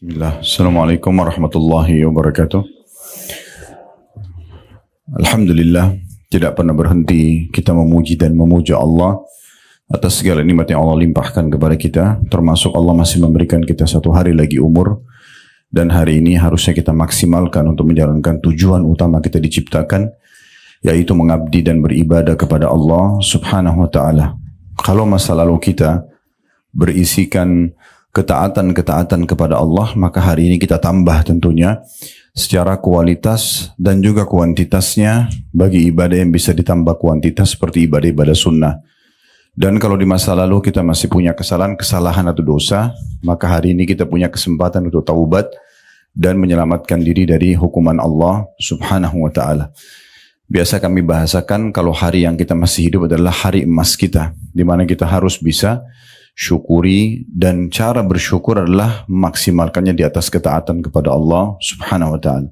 Bismillah. Assalamualaikum warahmatullahi wabarakatuh. Alhamdulillah, tidak pernah berhenti kita memuji dan memuja Allah atas segala nikmat yang Allah limpahkan kepada kita, termasuk Allah masih memberikan kita satu hari lagi umur, dan hari ini harusnya kita maksimalkan untuk menjalankan tujuan utama kita diciptakan, yaitu mengabdi dan beribadah kepada Allah subhanahu wa ta'ala. Kalau masa lalu kita berisikan ketaatan-ketaatan kepada Allah, maka hari ini kita tambah tentunya secara kualitas dan juga kuantitasnya bagi ibadah yang bisa ditambah kuantitas seperti ibadah-ibadah sunnah. Dan kalau di masa lalu kita masih punya kesalahan atau dosa, maka hari ini kita punya kesempatan untuk taubat dan menyelamatkan diri dari hukuman Allah subhanahu wa ta'ala. Biasa kami bahasakan kalau hari yang kita masih hidup adalah hari emas kita, di mana kita harus bisa syukuri, dan cara bersyukur adalah memaksimalkannya di atas ketaatan kepada Allah subhanahu wa ta'ala.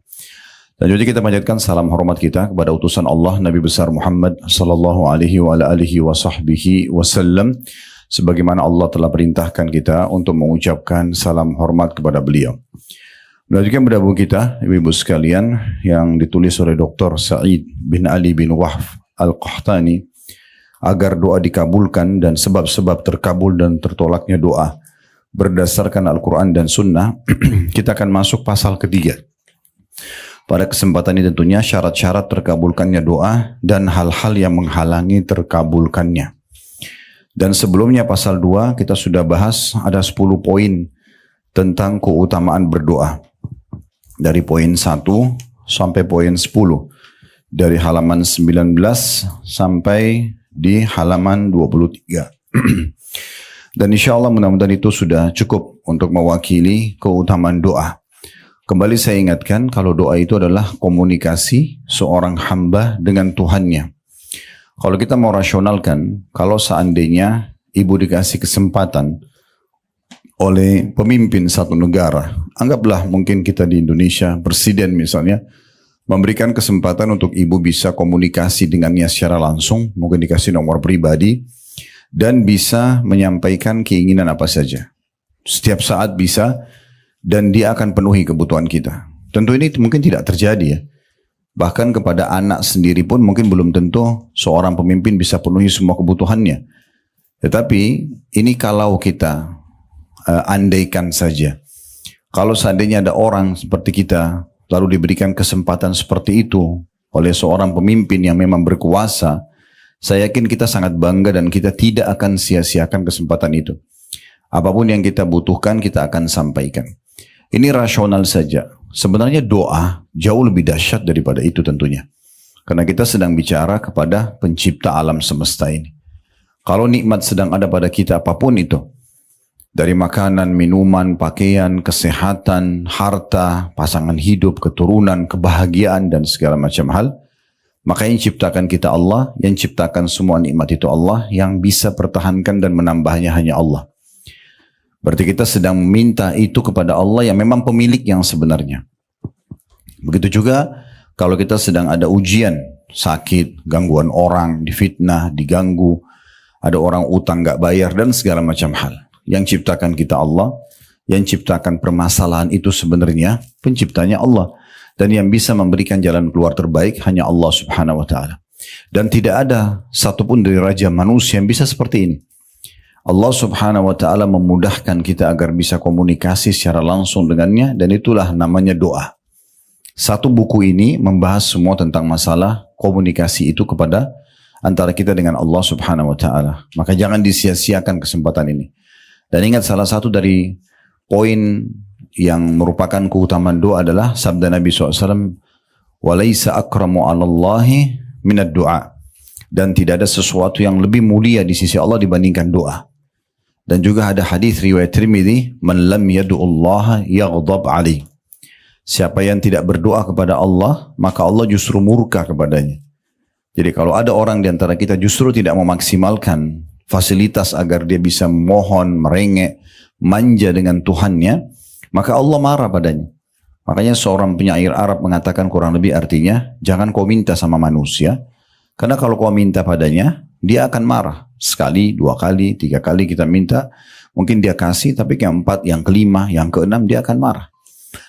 Dan juga kita panjatkan salam hormat kita kepada utusan Allah Nabi besar Muhammad sallallahu alaihi wa alihi wa sahbihi wasallam, sebagaimana Allah telah perintahkan kita untuk mengucapkan salam hormat kepada beliau. Melanjutkan buku kita, ibu-ibu sekalian, yang ditulis oleh Dr. Sa'id bin Ali bin Wahf Al-Qahtani, agar doa dikabulkan dan sebab-sebab terkabul dan tertolaknya doa berdasarkan Al-Quran dan Sunnah. Kita akan masuk pasal ketiga. Pada kesempatan ini tentunya syarat-syarat terkabulkannya doa dan hal-hal yang menghalangi terkabulkannya. Dan sebelumnya pasal 2 kita sudah bahas ada 10 poin tentang keutamaan berdoa. Dari poin 1 sampai poin 10. Dari halaman 19 sampai di halaman 23. Dan insya Allah mudah-mudahan itu sudah cukup untuk mewakili keutamaan doa. Kembali saya ingatkan kalau doa itu adalah komunikasi seorang hamba dengan Tuhannya. Kalau kita mau rasionalkan, kalau seandainya ibu dikasih kesempatan oleh pemimpin satu negara, anggaplah mungkin kita di Indonesia, presiden misalnya, memberikan kesempatan untuk ibu bisa komunikasi dengannya secara langsung, mungkin dikasih nomor pribadi, dan bisa menyampaikan keinginan apa saja. Setiap saat bisa, dan dia akan penuhi kebutuhan kita. Tentu ini mungkin tidak terjadi ya. Bahkan kepada anak sendiri pun mungkin belum tentu seorang pemimpin bisa penuhi semua kebutuhannya. Tetapi ini kalau kita andaikan saja. Kalau seandainya ada orang seperti kita, lalu diberikan kesempatan seperti itu oleh seorang pemimpin yang memang berkuasa, saya yakin kita sangat bangga dan kita tidak akan sia-siakan kesempatan itu. Apapun yang kita butuhkan, kita akan sampaikan. Ini rasional saja. Sebenarnya doa jauh lebih dahsyat daripada itu tentunya. Karena kita sedang bicara kepada pencipta alam semesta ini. Kalau nikmat sedang ada pada kita apapun itu, dari makanan, minuman, pakaian, kesehatan, harta, pasangan hidup, keturunan, kebahagiaan, dan segala macam hal. Maka yang ciptakan kita Allah, yang ciptakan semua nikmat itu Allah, yang bisa pertahankan dan menambahnya hanya Allah. Berarti kita sedang meminta itu kepada Allah yang memang pemilik yang sebenarnya. Begitu juga kalau kita sedang ada ujian, sakit, gangguan orang, difitnah, diganggu, ada orang utang gak bayar, dan segala macam hal. Yang ciptakan kita Allah, yang ciptakan permasalahan itu sebenarnya penciptanya Allah. Dan yang bisa memberikan jalan keluar terbaik hanya Allah subhanahu wa ta'ala. Dan tidak ada satupun dari raja manusia yang bisa seperti ini. Allah subhanahu wa ta'ala memudahkan kita agar bisa komunikasi secara langsung dengannya, dan itulah namanya doa. Satu buku ini membahas semua tentang masalah komunikasi itu kepada antara kita dengan Allah subhanahu wa ta'ala. Maka jangan disia-siakan kesempatan ini. Dan ingat salah satu dari poin yang merupakan keutamaan doa adalah sabda Nabi SAW, وَلَيْسَ أَكْرَمُ عَلَى اللَّهِ مِنَ الدُّعَى. Dan tidak ada sesuatu yang lebih mulia di sisi Allah dibandingkan doa. Dan juga ada hadis riwayat Tirmidzi, "Man lam yad'ullaha yaghdab 'alaihi." Siapa yang tidak berdoa kepada Allah, maka Allah justru murka kepadanya. Jadi kalau ada orang di antara kita justru tidak memaksimalkan fasilitas agar dia bisa mohon, merengek, manja dengan Tuhannya, maka Allah marah padanya. Makanya seorang penyair Arab mengatakan kurang lebih artinya, jangan kau minta sama manusia, karena kalau kau minta padanya, dia akan marah. Sekali, 2 kali, 3 kali kita minta, Mungkin dia kasih, tapi yang keempat, yang kelima, yang keenam dia akan marah.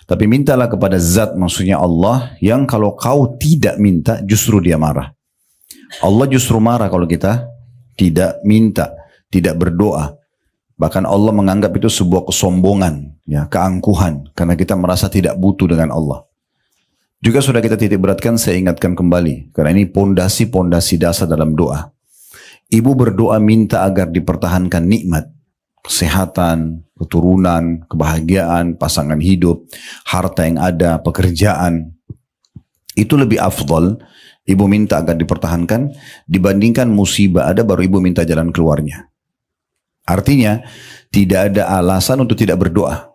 Tapi mintalah kepada zat, maksudnya Allah, yang kalau kau tidak minta justru dia marah. Allah justru marah kalau kita tidak minta, tidak berdoa. Bahkan Allah menganggap itu sebuah kesombongan, ya, keangkuhan, karena kita merasa tidak butuh dengan Allah. Juga sudah kita titik beratkan, saya ingatkan kembali, karena ini pondasi-pondasi dasar dalam doa. Ibu berdoa minta agar dipertahankan nikmat, kesehatan, keturunan, kebahagiaan, pasangan hidup, harta yang ada, pekerjaan. Itu lebih afdal ibu minta agar dipertahankan dibandingkan musibah ada baru ibu minta jalan keluarnya. Artinya tidak ada alasan untuk tidak berdoa.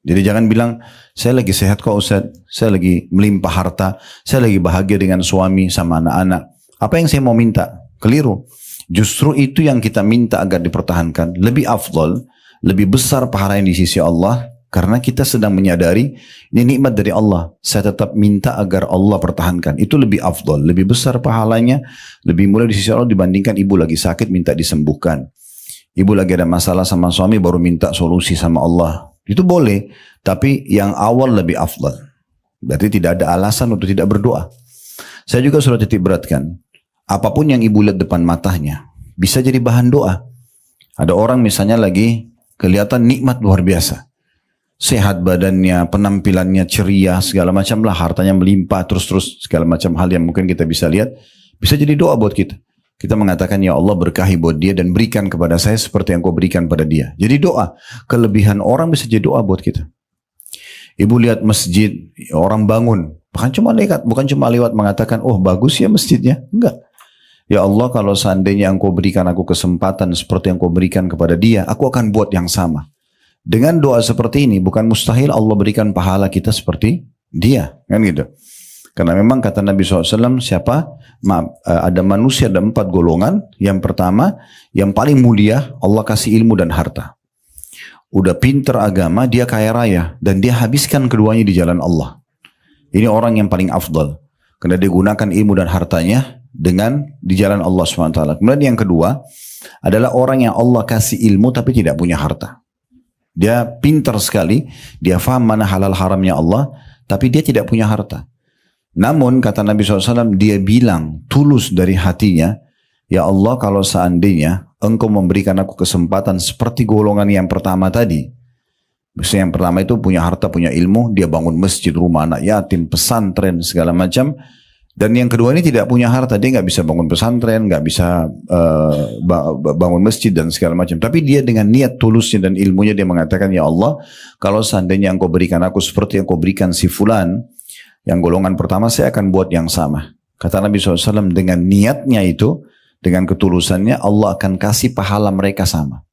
Jadi jangan bilang, saya lagi sehat kok Ustaz, saya lagi melimpah harta, saya lagi bahagia dengan suami sama anak-anak. Apa yang saya mau minta? Keliru. Justru itu yang kita minta agar dipertahankan lebih afdal, lebih besar pahalanya di sisi Allah, karena kita sedang menyadari ini nikmat dari Allah. Saya tetap minta agar Allah pertahankan. Itu lebih afdal, lebih besar pahalanya, lebih mulia di sisi Allah dibandingkan ibu lagi sakit minta disembuhkan. Ibu lagi ada masalah sama suami baru minta solusi sama Allah. Itu boleh, tapi yang awal lebih afdal. Berarti tidak ada alasan untuk tidak berdoa. Saya juga sudah titik beratkan, apapun yang ibu lihat depan matanya bisa jadi bahan doa. Ada orang misalnya lagi kelihatan nikmat luar biasa, sehat badannya, penampilannya ceria, segala macam lah, hartanya melimpah, terus segala macam hal yang mungkin kita bisa lihat, bisa jadi doa buat kita. Kita mengatakan, ya Allah berkahi buat dia dan berikan kepada saya seperti yang kau berikan pada dia. Jadi doa, kelebihan orang bisa jadi doa buat kita. Ibu lihat masjid, orang bangun, bukan cuma lewat mengatakan, oh bagus ya masjidnya, enggak. Ya Allah, kalau seandainya engkau berikan aku kesempatan seperti yang kau berikan kepada dia, aku akan buat yang sama. Dengan doa seperti ini, bukan mustahil Allah berikan pahala kita seperti dia, kan gitu. Karena memang kata Nabi SAW, ada manusia, ada 4 golongan. Yang pertama, yang paling mulia, Allah kasih ilmu dan harta. Udah pinter agama, dia kaya raya, dan dia habiskan keduanya di jalan Allah. Ini orang yang paling afdal, karena dia gunakan ilmu dan hartanya dengan di jalan Allah SWT. Kemudian yang kedua, adalah orang yang Allah kasih ilmu tapi tidak punya harta. Dia pinter sekali, dia faham mana halal haramnya Allah, tapi dia tidak punya harta. Namun kata Nabi SAW, dia bilang tulus dari hatinya, ya Allah kalau seandainya engkau memberikan aku kesempatan seperti golongan yang pertama tadi. Misalnya yang pertama itu punya harta, punya ilmu, dia bangun masjid, rumah anak yatim, pesantren, segala macam. Dan yang kedua ini tidak punya harta, dia nggak bisa bangun pesantren, nggak bisa bangun masjid dan segala macam. Tapi dia dengan niat tulusnya dan ilmunya dia mengatakan, ya Allah kalau seandainya engkau berikan aku seperti yang kau berikan si fulan, yang golongan pertama, saya akan buat yang sama. Kata Nabi SAW, dengan niatnya itu, dengan ketulusannya, Allah akan kasih pahala mereka sama.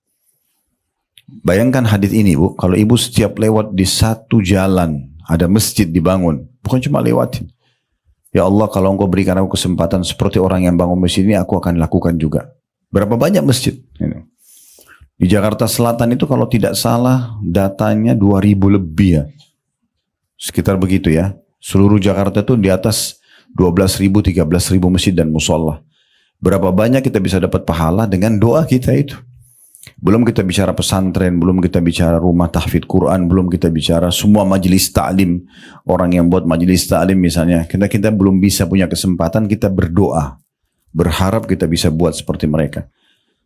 Bayangkan hadis ini, Bu, kalau ibu setiap lewat di satu jalan, ada masjid dibangun, bukan cuma lewatin. Ya Allah, kalau engkau berikan aku kesempatan seperti orang yang bangun masjid ini, aku akan lakukan juga. Berapa banyak masjid? Di Jakarta Selatan itu kalau tidak salah, datanya 2000 lebih ya. Sekitar begitu ya. Seluruh Jakarta itu di atas 12.000, 13.000 masjid dan musola. Berapa banyak kita bisa dapat pahala dengan doa kita itu. Belum kita bicara pesantren, belum kita bicara rumah tahfidz Quran, belum kita bicara semua majelis ta'lim. Orang yang buat majelis ta'lim misalnya, kita belum bisa punya kesempatan, kita berdoa. Berharap kita bisa buat seperti mereka.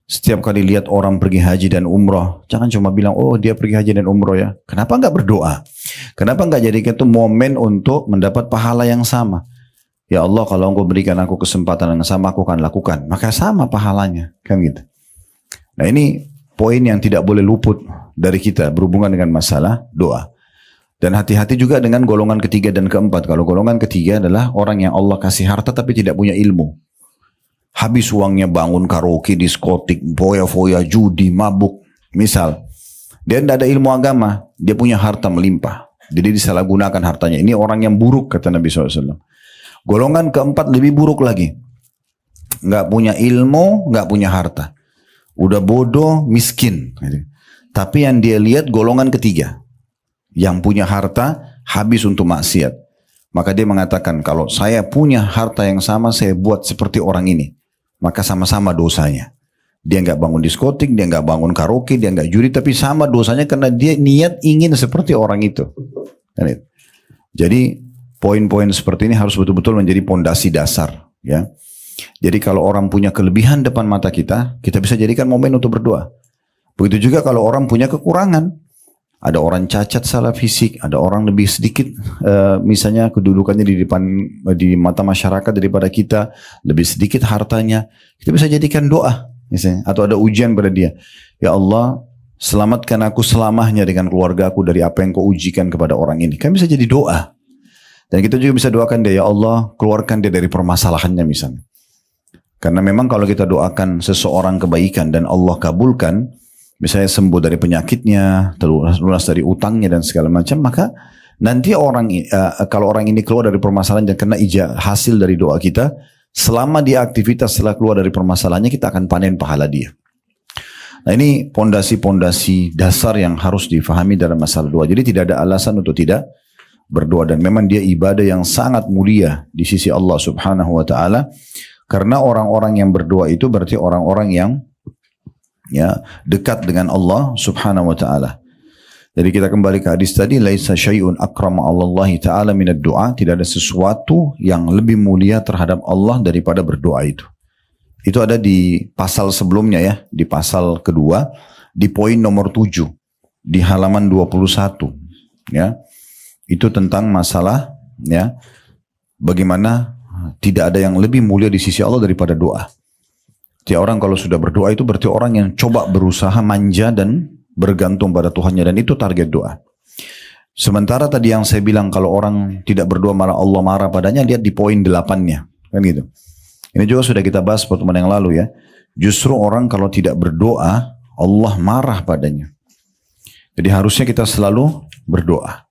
Setiap kali lihat orang pergi haji dan umroh, jangan cuma bilang, oh dia pergi haji dan umroh ya. Kenapa enggak berdoa? Kenapa enggak jadikan itu momen untuk mendapat pahala yang sama? Ya Allah, kalau engkau berikan aku kesempatan yang sama, aku akan lakukan. Maka sama pahalanya. Kan gitu. Nah ini poin yang tidak boleh luput dari kita berhubungan dengan masalah doa. Dan hati-hati juga dengan golongan ketiga dan keempat. Kalau golongan ketiga adalah orang yang Allah kasih harta tapi tidak punya ilmu. Habis uangnya bangun karaoke, diskotik, foya-foya, judi, mabuk. Misal, dia tidak ada ilmu agama, dia punya harta melimpah. Jadi disalahgunakan hartanya. Ini orang yang buruk, kata Nabi SAW. Golongan keempat lebih buruk lagi. Nggak punya ilmu, nggak punya harta. Udah bodoh, miskin. Tapi yang dia lihat golongan ketiga. Yang punya harta, habis untuk maksiat. Maka dia mengatakan, kalau saya punya harta yang sama, saya buat seperti orang ini. Maka sama-sama dosanya. Dia nggak bangun diskotik, dia nggak bangun karaoke, dia nggak judi, tapi sama dosanya karena dia niat ingin seperti orang itu. Jadi poin-poin seperti ini harus betul-betul menjadi pondasi dasar, ya. Jadi kalau orang punya kelebihan depan mata kita bisa jadikan momen untuk berdoa. Begitu juga kalau orang punya kekurangan. Ada orang cacat salah fisik, ada orang lebih sedikit misalnya kedudukannya di mata masyarakat daripada kita, lebih sedikit hartanya, kita bisa jadikan doa misalnya, atau ada ujian pada dia. Ya Allah, selamatkan aku selamanya dengan keluarga aku dari apa yang kau ujikan kepada orang ini. Kan bisa jadi doa. Dan kita juga bisa doakan dia, ya Allah, keluarkan dia dari permasalahannya misalnya. Karena memang kalau kita doakan seseorang kebaikan dan Allah kabulkan, misalnya sembuh dari penyakitnya, lunas dari utangnya dan segala macam, maka nanti kalau orang ini keluar dari permasalahan dan kena hasil dari doa kita, selama dia aktivitas setelah keluar dari permasalahannya, kita akan panen pahala dia. Nah ini pondasi-pondasi dasar yang harus difahami dalam masalah doa. Jadi tidak ada alasan untuk tidak berdoa, dan memang dia ibadah yang sangat mulia di sisi Allah Subhanahu wa taala. Karena orang-orang yang berdoa itu berarti orang-orang yang dekat dengan Allah Subhanahu wa taala. Jadi kita kembali ke hadis tadi, laisa syai'un akrama 'alallahi ta'ala minad du'a, tidak ada sesuatu yang lebih mulia terhadap Allah daripada berdoa itu. Itu ada di pasal sebelumnya ya, di pasal kedua, di poin nomor 7, di halaman 21 ya. Itu tentang masalah ya, bagaimana tidak ada yang lebih mulia di sisi Allah daripada doa. Setiap orang kalau sudah berdoa itu berarti orang yang coba berusaha manja dan bergantung pada Tuhannya, dan itu target doa. Sementara tadi yang saya bilang kalau orang tidak berdoa malah Allah marah padanya, lihat di poin 8-nya. Kan gitu. Ini juga sudah kita bahas pertemuan yang lalu ya. Justru orang kalau tidak berdoa Allah marah padanya. Jadi harusnya kita selalu berdoa.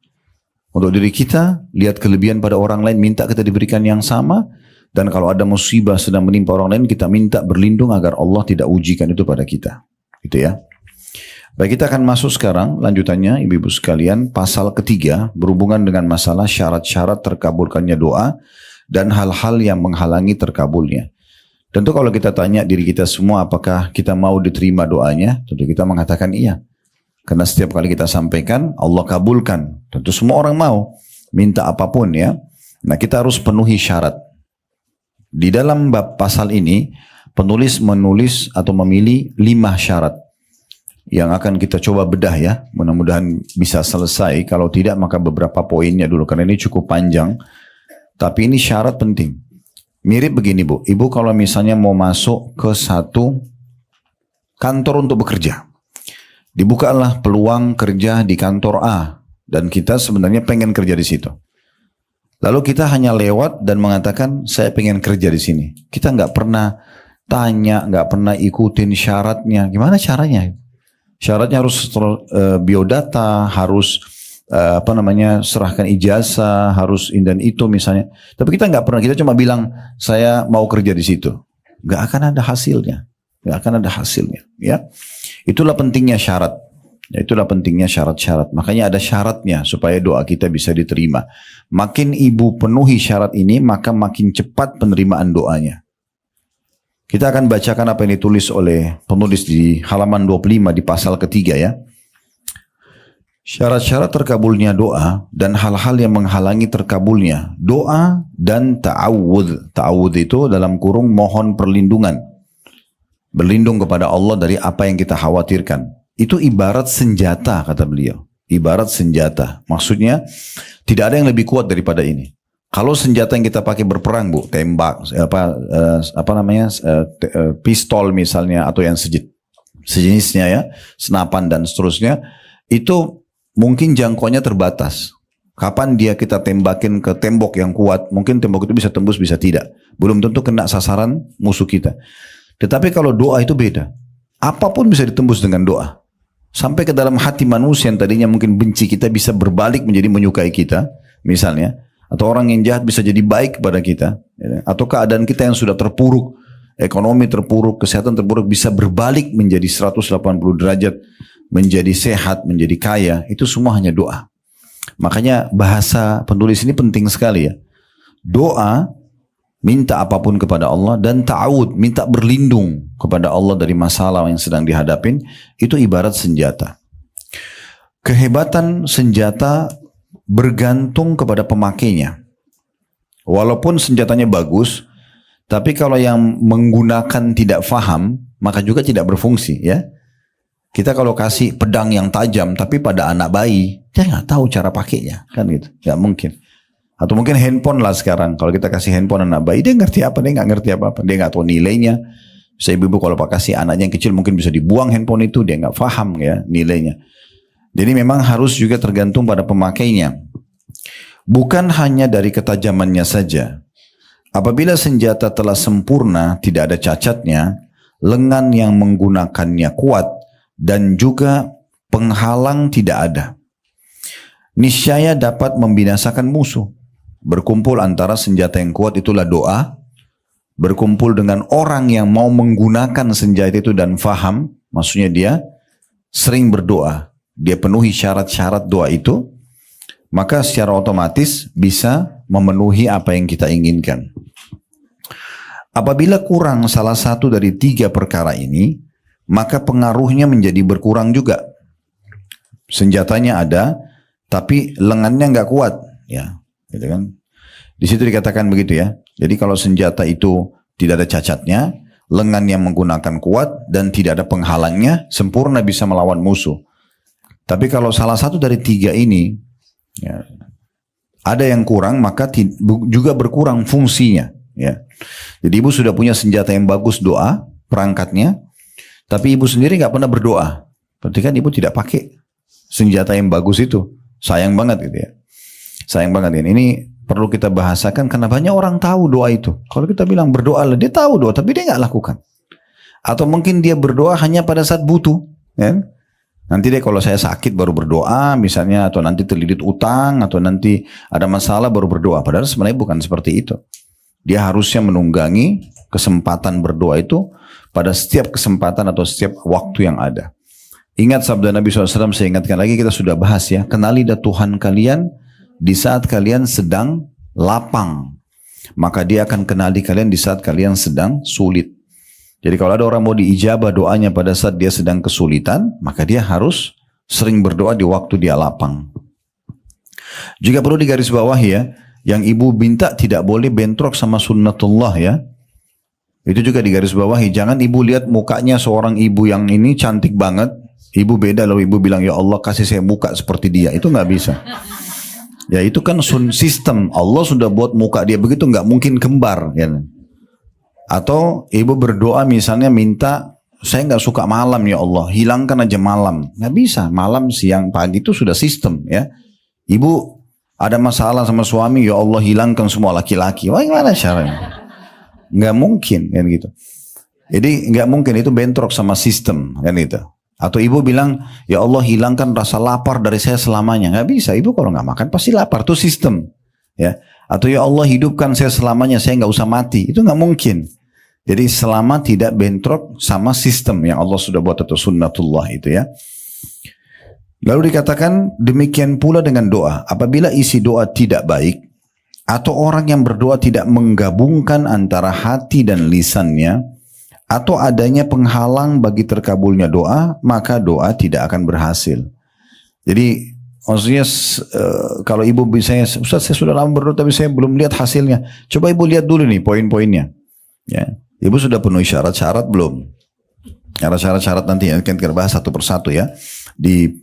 Untuk diri kita, lihat kelebihan pada orang lain, minta kita diberikan yang sama. Dan kalau ada musibah sedang menimpa orang lain, kita minta berlindung agar Allah tidak ujikan itu pada kita. Gitu ya. Baik, kita akan masuk sekarang lanjutannya ibu-ibu sekalian, pasal ketiga berhubungan dengan masalah syarat-syarat terkabulkannya doa dan hal-hal yang menghalangi terkabulnya. Tentu kalau kita tanya diri kita semua apakah kita mau diterima doanya, tentu kita mengatakan iya. Karena setiap kali kita sampaikan Allah kabulkan. Tentu semua orang mau minta apapun ya. Nah, kita harus penuhi syarat. Di dalam bab pasal ini, penulis menulis atau memilih 5 syarat yang akan kita coba bedah ya. Mudah-mudahan bisa selesai. Kalau tidak, maka beberapa poinnya dulu. Karena ini cukup panjang. Tapi ini syarat penting. Mirip begini Bu. Ibu kalau misalnya mau masuk ke satu kantor untuk bekerja. Dibukalah peluang kerja di kantor A. Dan kita sebenarnya pengen kerja di situ. Lalu kita hanya lewat dan mengatakan saya pengen kerja di sini. Kita nggak pernah tanya, nggak pernah ikutin syaratnya. Gimana caranya? Syaratnya harus biodata, harus serahkan ijazah, harus ini dan itu misalnya. Tapi kita nggak pernah. Kita cuma bilang saya mau kerja di situ. Nggak akan ada hasilnya. Nggak akan ada hasilnya. Ya, itulah pentingnya syarat. Ya, itulah pentingnya syarat-syarat. Makanya ada syaratnya supaya doa kita bisa diterima. Makin ibu penuhi syarat ini, maka makin cepat penerimaan doanya. Kita akan bacakan apa yang ditulis oleh penulis di halaman 25 di pasal ketiga ya. Syarat-syarat terkabulnya doa dan hal-hal yang menghalangi terkabulnya doa dan ta'awudz. Ta'awudz itu dalam kurung mohon perlindungan. Berlindung kepada Allah dari apa yang kita khawatirkan. Itu ibarat senjata kata beliau. Ibarat senjata. Maksudnya tidak ada yang lebih kuat daripada ini. Kalau senjata yang kita pakai berperang Bu, tembak, pistol misalnya atau yang sejenisnya ya, senapan dan seterusnya, itu mungkin jangkauannya terbatas. Kapan dia kita tembakin ke tembok yang kuat, mungkin tembok itu bisa tembus, bisa tidak. Belum tentu kena sasaran musuh kita. Tetapi kalau doa itu beda. Apapun bisa ditembus dengan doa. Sampai ke dalam hati manusia yang tadinya mungkin benci kita bisa berbalik menjadi menyukai kita. Misalnya. Atau orang yang jahat bisa jadi baik kepada kita. Atau keadaan kita yang sudah terpuruk. Ekonomi terpuruk, kesehatan terpuruk bisa berbalik menjadi 180 derajat. Menjadi sehat, menjadi kaya. Itu semua hanya doa. Makanya bahasa penulis ini penting sekali ya. Doa minta apapun kepada Allah, dan ta'awud, minta berlindung kepada Allah dari masalah yang sedang dihadapin, itu ibarat senjata. Kehebatan senjata bergantung kepada pemakainya. Walaupun senjatanya bagus, tapi kalau yang menggunakan tidak faham, maka juga tidak berfungsi, ya. Kita kalau kasih pedang yang tajam, tapi pada anak bayi, dia nggak tahu cara pakainya, kan gitu, nggak mungkin. Atau mungkin handphone lah sekarang, kalau kita kasih handphone anak bayi, dia ngerti apa? Dia nggak ngerti apa-apa, dia nggak tahu nilainya. Bisa ibu-ibu kalau kasih anaknya yang kecil, mungkin bisa dibuang handphone itu, dia nggak paham ya nilainya. Jadi memang harus juga tergantung pada pemakainya. Bukan hanya dari ketajamannya saja. Apabila senjata telah sempurna, tidak ada cacatnya, lengan yang menggunakannya kuat, dan juga penghalang tidak ada, niscaya dapat membinasakan musuh. Berkumpul antara senjata yang kuat itulah doa, berkumpul dengan orang yang mau menggunakan senjata itu dan faham, maksudnya dia sering berdoa, dia penuhi syarat-syarat doa itu, maka secara otomatis bisa memenuhi apa yang kita inginkan. Apabila kurang salah satu dari 3 perkara ini, maka pengaruhnya menjadi berkurang juga. Senjatanya ada, tapi lengannya nggak kuat, ya, gitu kan? Di situ dikatakan begitu ya. Jadi kalau senjata itu tidak ada cacatnya, lengan yang menggunakan kuat dan tidak ada penghalangnya, sempurna bisa melawan musuh. Tapi kalau salah satu dari 3 ini, ya, ada yang kurang, maka juga berkurang fungsinya. Ya. Jadi ibu sudah punya senjata yang bagus doa, perangkatnya, tapi ibu sendiri nggak pernah berdoa. Berarti kan ibu tidak pakai senjata yang bagus itu. Sayang banget gitu ya. Sayang banget ini. Ini perlu kita bahasakan karena banyak orang tahu doa itu. Kalau kita bilang berdoa, dia tahu doa tapi dia nggak lakukan. Atau mungkin dia berdoa hanya pada saat butuh. Ya? Nanti deh kalau saya sakit baru berdoa misalnya, atau nanti terlilit utang, atau nanti ada masalah baru berdoa. Padahal sebenarnya bukan seperti itu. Dia harusnya menunggangi kesempatan berdoa itu pada setiap kesempatan atau setiap waktu yang ada. Ingat sabda Nabi SAW, saya ingatkan lagi, kita sudah bahas ya. Kenalilah Tuhan kalian di saat kalian sedang lapang. Maka dia akan kenali kalian di saat kalian sedang sulit. Jadi kalau ada orang mau diijabah doanya pada saat dia sedang kesulitan, maka dia harus sering berdoa di waktu dia lapang. Juga perlu digarisbawahi ya, yang ibu minta tidak boleh bentrok sama sunnatullah ya. Itu juga digarisbawahi. Jangan ibu lihat mukanya seorang ibu yang ini cantik banget, ibu beda lalu ibu bilang ya Allah kasih saya muka seperti dia. Itu nggak bisa. Ya itu kan sistem Allah sudah buat muka dia begitu, nggak mungkin kembar. Ya. Atau ibu berdoa misalnya minta saya nggak suka malam ya Allah, hilangkan aja malam. Nggak bisa, malam, siang, pagi itu sudah sistem ya. Ibu ada masalah sama suami, ya Allah hilangkan semua laki-laki. Wah gimana caranya? Nggak mungkin kan gitu. Jadi nggak mungkin, itu bentrok sama sistem kan gitu. Atau ibu bilang ya Allah hilangkan rasa lapar dari saya selamanya. Nggak bisa, ibu kalau nggak makan pasti lapar, itu sistem ya. Atau ya Allah hidupkan saya selamanya, saya nggak usah mati, itu nggak mungkin. Jadi selama tidak bentrok sama sistem yang Allah sudah buat atau sunnatullah itu ya. Lalu dikatakan demikian pula dengan doa. Apabila isi doa tidak baik, atau orang yang berdoa tidak menggabungkan antara hati dan lisannya, atau adanya penghalang bagi terkabulnya doa, maka doa tidak akan berhasil. Jadi maksudnya kalau ibu misalnya, Ustaz saya sudah lama berdoa tapi saya belum lihat hasilnya. Coba ibu lihat dulu nih poin-poinnya. Ya. Ibu sudah penuhi syarat-syarat belum? Syarat-syarat nanti akan kita bahas satu persatu ya. Di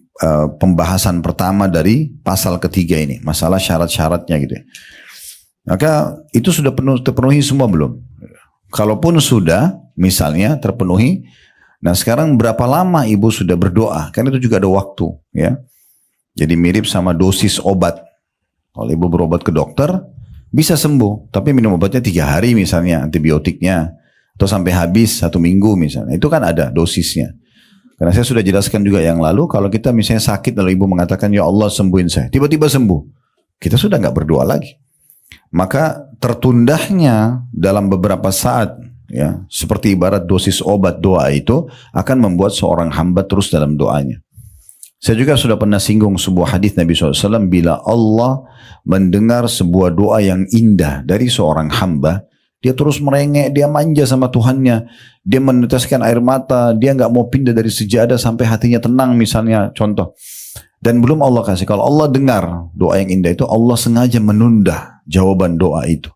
pembahasan pertama dari pasal ketiga ini. Masalah syarat-syaratnya gitu ya. Maka itu sudah terpenuhi semua belum? Kalaupun sudah misalnya terpenuhi, nah sekarang berapa lama ibu sudah berdoa? Kan itu juga ada waktu ya. Jadi mirip sama dosis obat. Kalau ibu berobat ke dokter bisa sembuh, tapi minum obatnya 3 hari misalnya antibiotiknya, atau sampai habis 1 minggu misalnya. Itu kan ada dosisnya. Karena saya sudah jelaskan juga yang lalu, kalau kita misalnya sakit lalu ibu mengatakan ya Allah sembuhin saya, tiba-tiba sembuh, kita sudah nggak berdoa lagi. Maka tertundahnya dalam beberapa saat ya, seperti ibarat dosis obat doa itu akan membuat seorang hamba terus dalam doanya. Saya juga sudah pernah singgung sebuah hadis Nabi SAW, bila Allah mendengar sebuah doa yang indah dari seorang hamba, dia terus merengek, dia manja sama Tuhannya, dia meneteskan air mata, dia nggak mau pindah dari sejadah sampai hatinya tenang misalnya, contoh. Dan belum Allah kasih, kalau Allah dengar doa yang indah itu, Allah sengaja menunda jawaban doa itu.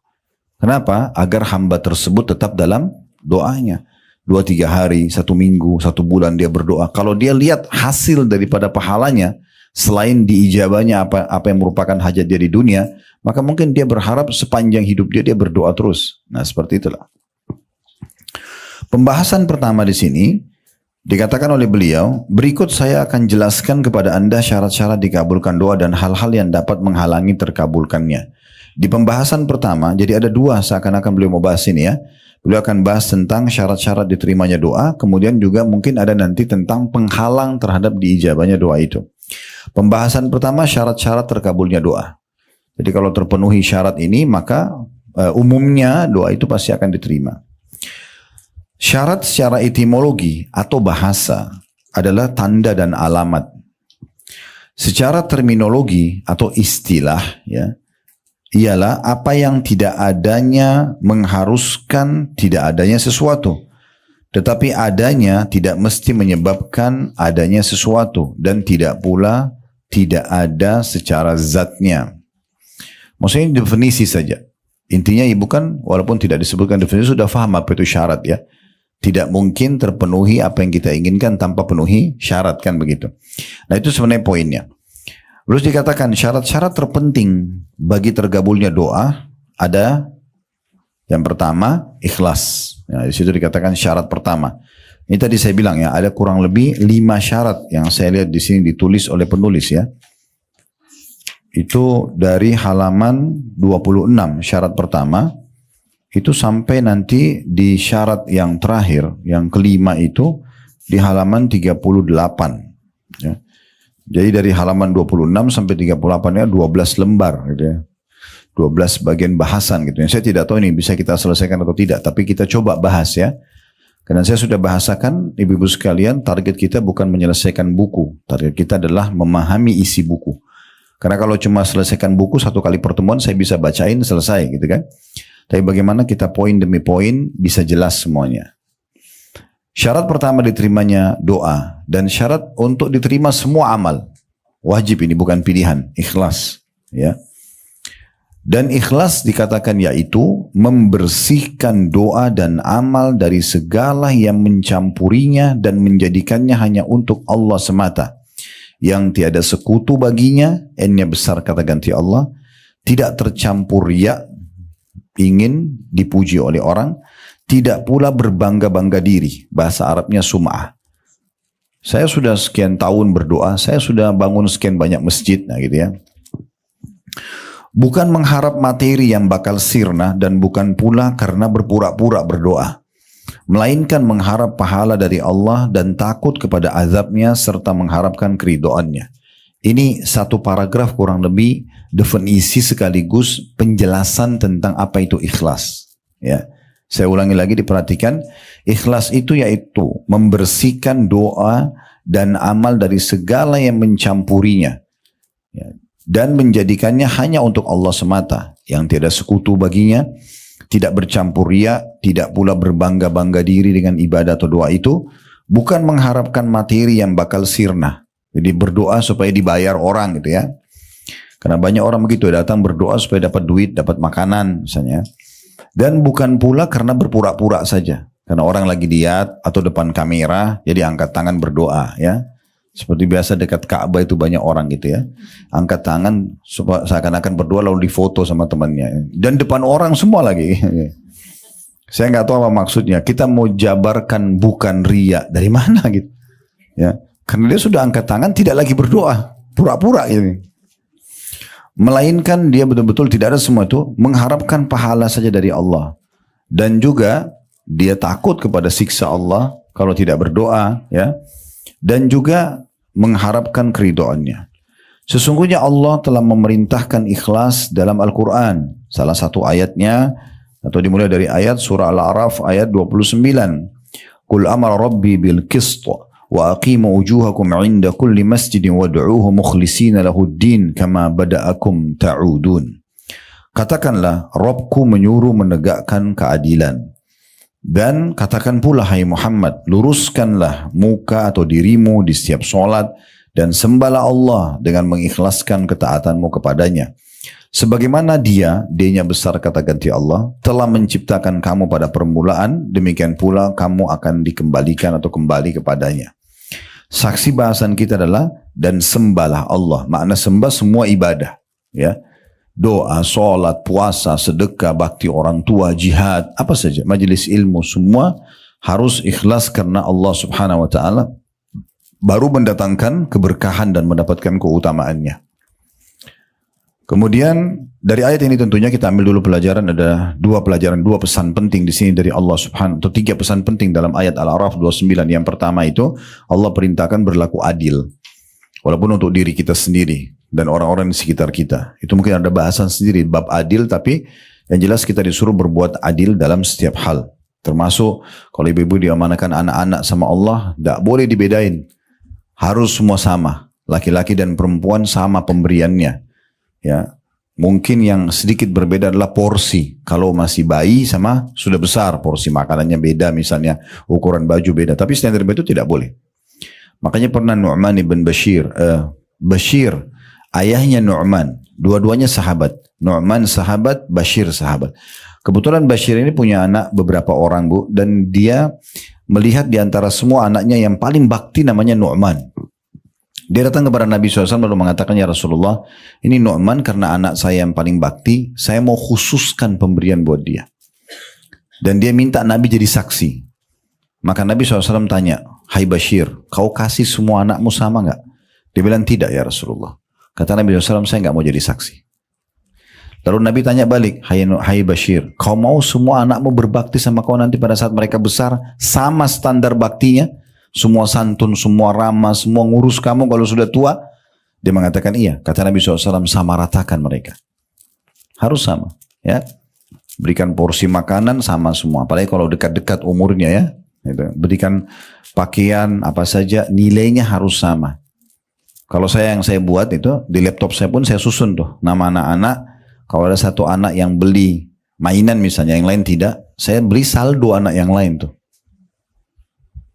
Kenapa? Agar hamba tersebut tetap dalam doanya. 2-3 hari, 1 minggu, 1 bulan dia berdoa. Kalau dia lihat hasil daripada pahalanya, selain diijabahnya apa yang merupakan hajat dia di dunia, maka mungkin dia berharap sepanjang hidup dia berdoa terus. Nah, seperti itulah. Pembahasan pertama di sini dikatakan oleh beliau, berikut saya akan jelaskan kepada Anda syarat-syarat dikabulkan doa dan hal-hal yang dapat menghalangi terkabulkannya. Di pembahasan pertama, jadi ada 2 seakan-akan beliau mau bahas ini ya. Beliau akan bahas tentang syarat-syarat diterimanya doa, kemudian juga mungkin ada nanti tentang penghalang terhadap diijabahnya doa itu. Pembahasan pertama, syarat-syarat terkabulnya doa. Jadi kalau terpenuhi syarat ini, maka umumnya doa itu pasti akan diterima. Syarat secara etimologi atau bahasa adalah tanda dan alamat. Secara terminologi atau istilah, ya, ialah apa yang tidak adanya mengharuskan tidak adanya sesuatu. Tetapi adanya tidak mesti menyebabkan adanya sesuatu. Dan tidak pula tidak ada secara zatnya. Maksudnya definisi saja. Intinya ibu kan walaupun tidak disebutkan definisi sudah paham apa itu syarat ya. Tidak mungkin terpenuhi apa yang kita inginkan tanpa penuhi syarat kan begitu. Nah itu sebenarnya poinnya. Terus dikatakan syarat-syarat terpenting bagi tergabulnya doa ada yang pertama ikhlas. Nah, di situ dikatakan syarat pertama. Ini tadi saya bilang ya ada kurang lebih 5 syarat yang saya lihat di sini ditulis oleh penulis ya. Itu dari halaman 26 syarat pertama itu sampai nanti di syarat yang terakhir yang kelima itu di halaman 38 ya. Jadi dari halaman 26 sampai 38 nya 12 lembar gitu ya. 12 bagian bahasan gitu ya. Saya tidak tahu ini bisa kita selesaikan atau tidak, tapi kita coba bahas ya. Karena saya sudah bahasakan ibu-ibu sekalian, target kita bukan menyelesaikan buku. Target kita adalah memahami isi buku. Karena kalau cuma selesaikan buku 1 kali pertemuan saya bisa bacain selesai gitu kan. Tapi bagaimana kita poin demi poin bisa jelas semuanya. Syarat pertama diterimanya doa dan syarat untuk diterima semua amal. Wajib ini bukan pilihan, ikhlas ya. Dan ikhlas dikatakan yaitu membersihkan doa dan amal dari segala yang mencampurinya dan menjadikannya hanya untuk Allah semata. Yang tiada sekutu baginya, n-nya besar kata ganti Allah, tidak tercampur riya, ingin dipuji oleh orang, tidak pula berbangga-bangga diri, bahasa Arabnya sum'ah. Saya sudah sekian tahun berdoa, saya sudah bangun sekian banyak masjid, nah gitu ya. Bukan mengharap materi yang bakal sirna dan bukan pula karena berpura-pura berdoa. Melainkan mengharap pahala dari Allah dan takut kepada azabnya serta mengharapkan keridhoannya. Ini 1 paragraf kurang lebih definisi sekaligus penjelasan tentang apa itu ikhlas. Ya, saya ulangi lagi diperhatikan. Ikhlas itu yaitu membersihkan doa dan amal dari segala yang mencampurinya. Ya, dan menjadikannya hanya untuk Allah semata yang tiada sekutu baginya, tidak bercampur riya, tidak pula berbangga-bangga diri dengan ibadah atau doa itu, bukan mengharapkan materi yang bakal sirna. Jadi berdoa supaya dibayar orang gitu ya. Karena banyak orang begitu datang berdoa supaya dapat duit, dapat makanan misalnya. Dan bukan pula karena berpura-pura saja. Karena orang lagi diat atau depan kamera, jadi angkat tangan berdoa ya. Seperti biasa dekat Ka'bah itu banyak orang gitu ya. Angkat tangan seakan-akan berdoa lalu difoto sama temannya. Dan depan orang semua lagi. Saya nggak tahu apa maksudnya. Kita mau jabarkan bukan riya. Dari mana gitu. Ya. Karena dia sudah angkat tangan tidak lagi berdoa. Pura-pura gitu. Melainkan dia betul-betul tidak ada semua itu. Mengharapkan pahala saja dari Allah. Dan juga dia takut kepada siksa Allah. Kalau tidak berdoa ya. Dan juga mengharapkan keridhoannya. Sesungguhnya Allah telah memerintahkan ikhlas dalam Al-Quran. Salah satu ayatnya, atau dimulai dari ayat surah Al-A'raf ayat 29. Qul amara rabbi bil qist wa aqimu wujuhakum inda kulli masjidin wad'uuhu mukhlisina lahud din kama bada'akum ta'udun. Katakanlah, Rabbku menyuruh menegakkan keadilan. Dan katakan pula, hai Muhammad, luruskanlah muka atau dirimu di setiap sholat dan sembahlah Allah dengan mengikhlaskan ketaatanmu kepadanya. Sebagaimana D-nya besar kata ganti Allah, telah menciptakan kamu pada permulaan, demikian pula kamu akan dikembalikan atau kembali kepadanya. Saksi bahasan kita adalah, dan sembahlah Allah. Makna sembah semua ibadah. Ya. Doa, sholat, puasa, sedekah, bakti orang tua, jihad, apa saja, majelis ilmu, semua harus ikhlas karena Allah subhanahu wa ta'ala, baru mendatangkan keberkahan dan mendapatkan keutamaannya. Kemudian dari ayat ini tentunya kita ambil dulu pelajaran, ada dua pesan penting di sini dari Allah subhanahu, atau tiga pesan penting dalam ayat Al-A'raf 29. Yang pertama itu, Allah perintahkan berlaku adil, walaupun untuk diri kita sendiri dan orang-orang di sekitar kita. Itu mungkin ada bahasan sendiri bab adil, tapi yang jelas kita disuruh berbuat adil dalam setiap hal. Termasuk kalau ibu-ibu diamanahkan anak-anak sama Allah, tidak boleh dibedain. Harus semua sama. Laki-laki dan perempuan sama pemberiannya. Ya, mungkin yang sedikit berbeda adalah porsi. Kalau masih bayi sama sudah besar, porsi makanannya beda, misalnya ukuran baju beda. Tapi standar itu tidak boleh. Makanya pernah Nu'man ibn Bashir, ayahnya Nu'man, dua-duanya sahabat. Nu'man sahabat, Bashir sahabat. Kebetulan Bashir ini punya anak beberapa orang, Bu, dan dia melihat di antara semua anaknya yang paling bakti namanya Nu'man. Dia datang kepada Nabi SAW lalu mengatakan, ya Rasulullah, ini Nu'man karena anak saya yang paling bakti, saya mau khususkan pemberian buat dia. Dan dia minta Nabi jadi saksi. Maka Nabi SAW tanya, hai Bashir, kau kasih semua anakmu sama enggak? Dia bilang tidak ya Rasulullah. Kata Nabi SAW, saya enggak mau jadi saksi. Lalu Nabi tanya balik, hai Bashir, kau mau semua anakmu berbakti sama kau nanti pada saat mereka besar, sama standar baktinya? Semua santun, semua ramah, semua ngurus kamu kalau sudah tua? Dia mengatakan iya. Kata Nabi SAW, sama ratakan mereka. Harus sama. Ya, berikan porsi makanan sama semua. Apalagi kalau dekat-dekat umurnya ya. Berikan pakaian apa saja, nilainya harus sama. Kalau yang saya buat itu, di laptop saya pun saya susun tuh. Nama anak-anak, kalau ada satu anak yang beli mainan misalnya, yang lain tidak, saya beli saldo anak yang lain tuh.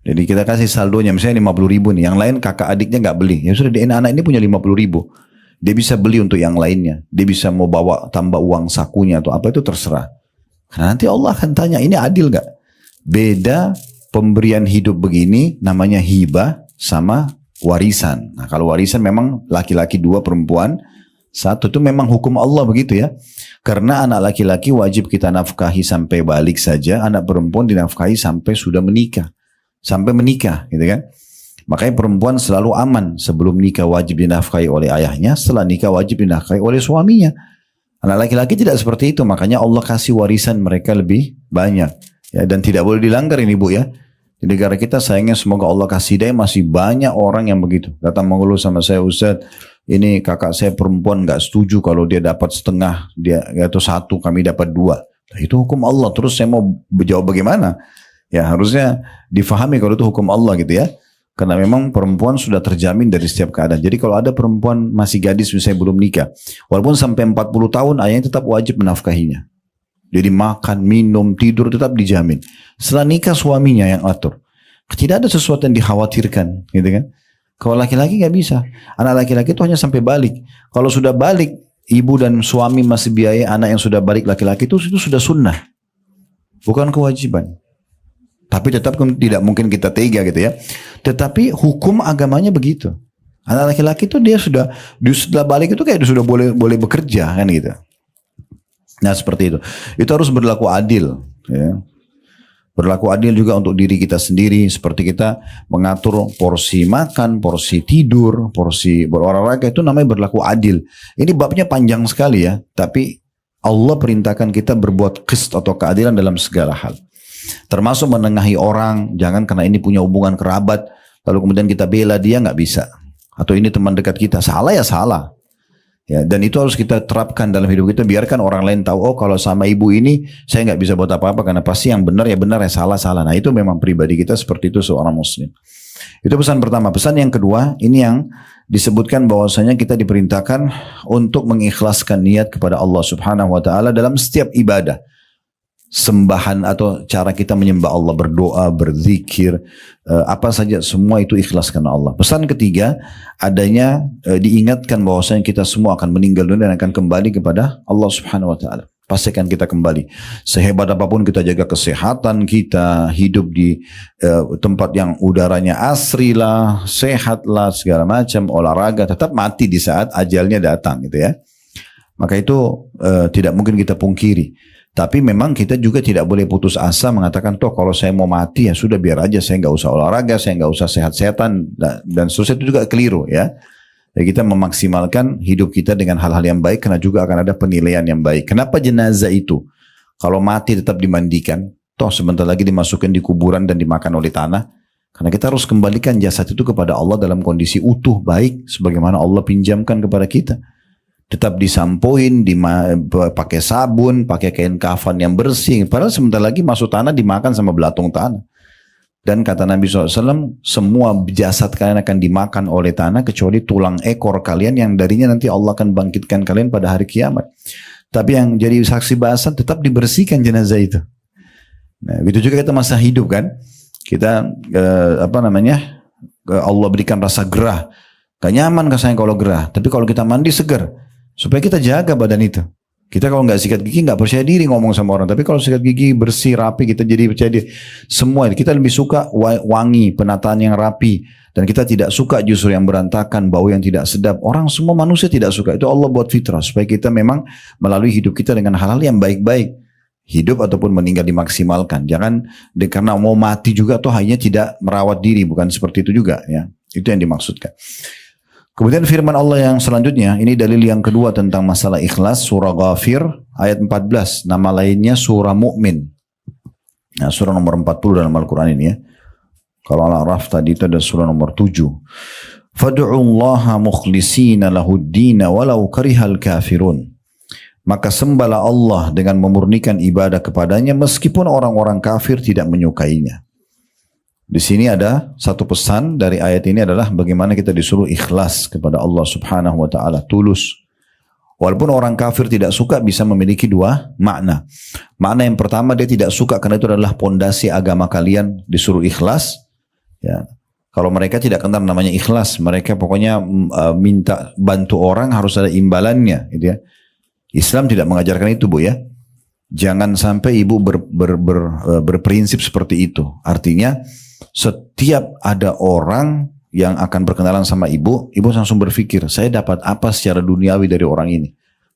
Jadi kita kasih saldonya, misalnya 50.000 nih, yang lain kakak adiknya nggak beli. Ya sudah, anak ini punya 50.000. Dia bisa beli untuk yang lainnya. Dia bisa mau bawa tambah uang sakunya atau apa, itu terserah. Karena nanti Allah akan tanya, ini adil nggak? Beda pemberian hidup begini, namanya hibah sama warisan. Nah kalau warisan memang laki-laki 2, perempuan 1, itu memang hukum Allah begitu ya. Karena anak laki-laki wajib kita nafkahi sampai balik saja, anak perempuan dinafkahi sampai sudah menikah. Sampai menikah gitu kan. Makanya perempuan selalu aman, sebelum nikah wajib dinafkahi oleh ayahnya, setelah nikah wajib dinafkahi oleh suaminya. Anak laki-laki tidak seperti itu, makanya Allah kasih warisan mereka lebih banyak ya, dan tidak boleh dilanggar ini Bu ya. Di negara kita sayangnya semoga Allah kasih hidayah, masih banyak orang yang begitu. Datang mengeluh sama saya, Ustaz, ini kakak saya perempuan gak setuju kalau dia dapat setengah, dia atau 1, kami dapat 2. Nah, itu hukum Allah. Terus saya mau jawab bagaimana? Ya harusnya difahami kalau itu hukum Allah gitu ya. Karena memang perempuan sudah terjamin dari setiap keadaan. Jadi kalau ada perempuan masih gadis misalnya belum nikah, walaupun sampai 40 tahun ayahnya tetap wajib menafkahinya. Jadi makan, minum, tidur tetap dijamin. Setelah nikah suaminya yang atur. Tidak ada sesuatu yang dikhawatirkan gitu kan. Kalau laki-laki gak bisa. Anak laki-laki itu hanya sampai balik. Kalau sudah balik, ibu dan suami masih biaya anak yang sudah balik laki-laki itu sudah sunnah. Bukan kewajiban. Tapi tetap tidak mungkin kita tega gitu ya. Tetapi hukum agamanya begitu. Anak laki-laki itu dia setelah balik itu kayak dia sudah boleh bekerja kan gitu. Nah seperti itu. Itu harus berlaku adil. Ya. Berlaku adil juga untuk diri kita sendiri. Seperti kita mengatur porsi makan, porsi tidur, porsi berolahraga, itu namanya berlaku adil. Ini babnya panjang sekali ya. Tapi Allah perintahkan kita berbuat qist atau keadilan dalam segala hal. Termasuk menengahi orang, jangan karena ini punya hubungan kerabat, lalu kemudian kita bela dia, nggak bisa. Atau ini teman dekat kita, salah ya salah. Ya, dan itu harus kita terapkan dalam hidup kita, biarkan orang lain tahu, oh kalau sama ibu ini saya nggak bisa buat apa-apa, karena pasti yang benar ya benar, ya salah. Nah itu memang pribadi kita seperti itu seorang muslim. Itu pesan pertama. Pesan yang kedua, ini yang disebutkan bahwasanya kita diperintahkan untuk mengikhlaskan niat kepada Allah Subhanahu wa taala dalam setiap ibadah. Sembahan atau cara kita menyembah Allah, berdoa, berzikir, apa saja, semua itu ikhlas karena Allah. Pesan ketiga, adanya diingatkan bahwasanya kita semua akan meninggal dunia dan akan kembali kepada Allah Subhanahu wa taala. Pasti akan kita kembali. Sehebat apapun kita jaga kesehatan kita, hidup di tempat yang udaranya asri lah, sehat lah, segala macam, olahraga, tetap mati di saat ajalnya datang gitu ya. Maka itu tidak mungkin kita pungkiri. Tapi memang kita juga tidak boleh putus asa mengatakan, toh kalau saya mau mati ya sudah biar aja, saya nggak usah olahraga, saya nggak usah sehat-sehatan, dan seterusnya. Itu juga keliru ya. Jadi kita memaksimalkan hidup kita dengan hal-hal yang baik, karena juga akan ada penilaian yang baik. Kenapa jenazah itu kalau mati tetap dimandikan, toh sebentar lagi dimasukkan di kuburan dan dimakan oleh tanah? Karena kita harus kembalikan jasad itu kepada Allah dalam kondisi utuh, baik, sebagaimana Allah pinjamkan kepada kita. Tetap disampoin, pakai sabun, pakai kain kafan yang bersih. Padahal sebentar lagi masuk tanah dimakan sama belatung tanah. Dan kata Nabi SAW, semua jasad kalian akan dimakan oleh tanah kecuali tulang ekor kalian yang darinya nanti Allah akan bangkitkan kalian pada hari kiamat. Tapi yang jadi saksi bahasan tetap dibersihkan jenazah itu. Nah, begitu juga kita masa hidup kan. Kita Allah berikan rasa gerah. Gak nyaman rasanya kalau gerah. Tapi kalau kita mandi seger. Supaya kita jaga badan itu. Kita kalau nggak sikat gigi nggak percaya diri ngomong sama orang. Tapi kalau sikat gigi bersih rapi, kita jadi percaya diri. Semua kita lebih suka wangi, penataan yang rapi, dan kita tidak suka justru yang berantakan, bau yang tidak sedap. Orang semua manusia tidak suka. Itu Allah buat fitrah supaya kita memang melalui hidup kita dengan hal-hal yang baik-baik. Hidup ataupun meninggal dimaksimalkan. Jangan karena mau mati juga tuh hanya tidak merawat diri, bukan seperti itu juga ya. Itu yang dimaksudkan. Kemudian firman Allah yang selanjutnya, ini dalil yang kedua tentang masalah ikhlas, surah Ghafir ayat 14, nama lainnya surah Mu'min. Nah, surah nomor 40 dalam Al-Quran ini ya. Kalau Al-A'raf tadi itu ada surah nomor 7. Fad'ullaha mukhlisina lahuddina walau karihal kafirun. Maka sembahlah Allah dengan memurnikan ibadah kepadanya meskipun orang-orang kafir tidak menyukainya. Di sini ada satu pesan dari ayat ini adalah bagaimana kita disuruh ikhlas kepada Allah Subhanahu wa taala, tulus. Walaupun orang kafir tidak suka, bisa memiliki dua makna. Makna yang pertama, dia tidak suka karena itu adalah pondasi agama kalian, disuruh ikhlas. Ya. Kalau mereka tidak kenal namanya ikhlas, mereka pokoknya minta bantu orang harus ada imbalannya, gitu ya. Islam tidak mengajarkan itu, Bu ya. Jangan sampai ibu berprinsip seperti itu. Artinya setiap ada orang yang akan berkenalan sama ibu langsung berpikir, saya dapat apa secara duniawi dari orang ini?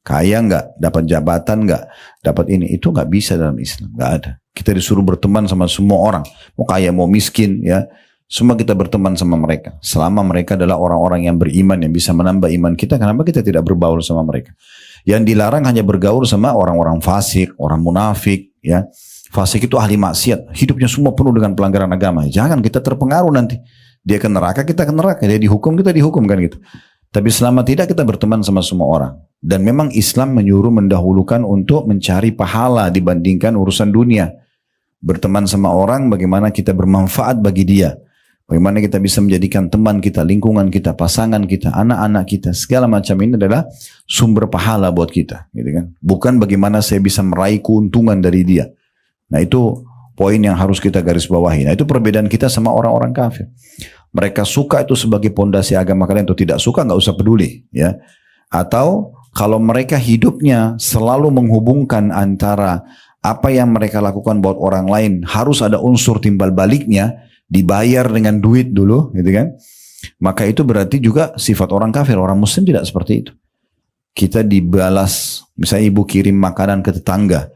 Kaya nggak? Dapat jabatan nggak? Dapat ini? Itu nggak bisa dalam Islam, nggak ada. Kita disuruh berteman sama semua orang, mau kaya mau miskin ya, semua kita berteman sama mereka. Selama mereka adalah orang-orang yang beriman, yang bisa menambah iman kita, kenapa kita tidak berbaur sama mereka? Yang dilarang hanya bergaul sama orang-orang fasik, orang munafik ya. Fasik itu ahli maksiat, hidupnya semua penuh dengan pelanggaran agama. Jangan kita terpengaruh nanti. Dia ke neraka, kita ke neraka. Dia dihukum, kita dihukum kan gitu. Tapi selama tidak, kita berteman sama semua orang. Dan memang Islam menyuruh mendahulukan untuk mencari pahala dibandingkan urusan dunia. Berteman sama orang, bagaimana kita bermanfaat bagi dia. Bagaimana kita bisa menjadikan teman kita, lingkungan kita, pasangan kita, anak-anak kita. Segala macam ini adalah sumber pahala buat kita. Gitu kan? Bukan bagaimana saya bisa meraih keuntungan dari dia. Nah itu poin yang harus kita garis bawahi. Nah itu perbedaan kita sama orang-orang kafir. Mereka suka itu sebagai pondasi agama kalian atau tidak suka, nggak usah peduli ya. Atau kalau mereka hidupnya selalu menghubungkan antara apa yang mereka lakukan buat orang lain harus ada unsur timbal baliknya, dibayar dengan duit dulu gitu kan. Maka itu berarti juga sifat orang kafir. Orang muslim tidak seperti itu. Kita dibalas, misalnya ibu kirim makanan ke tetangga,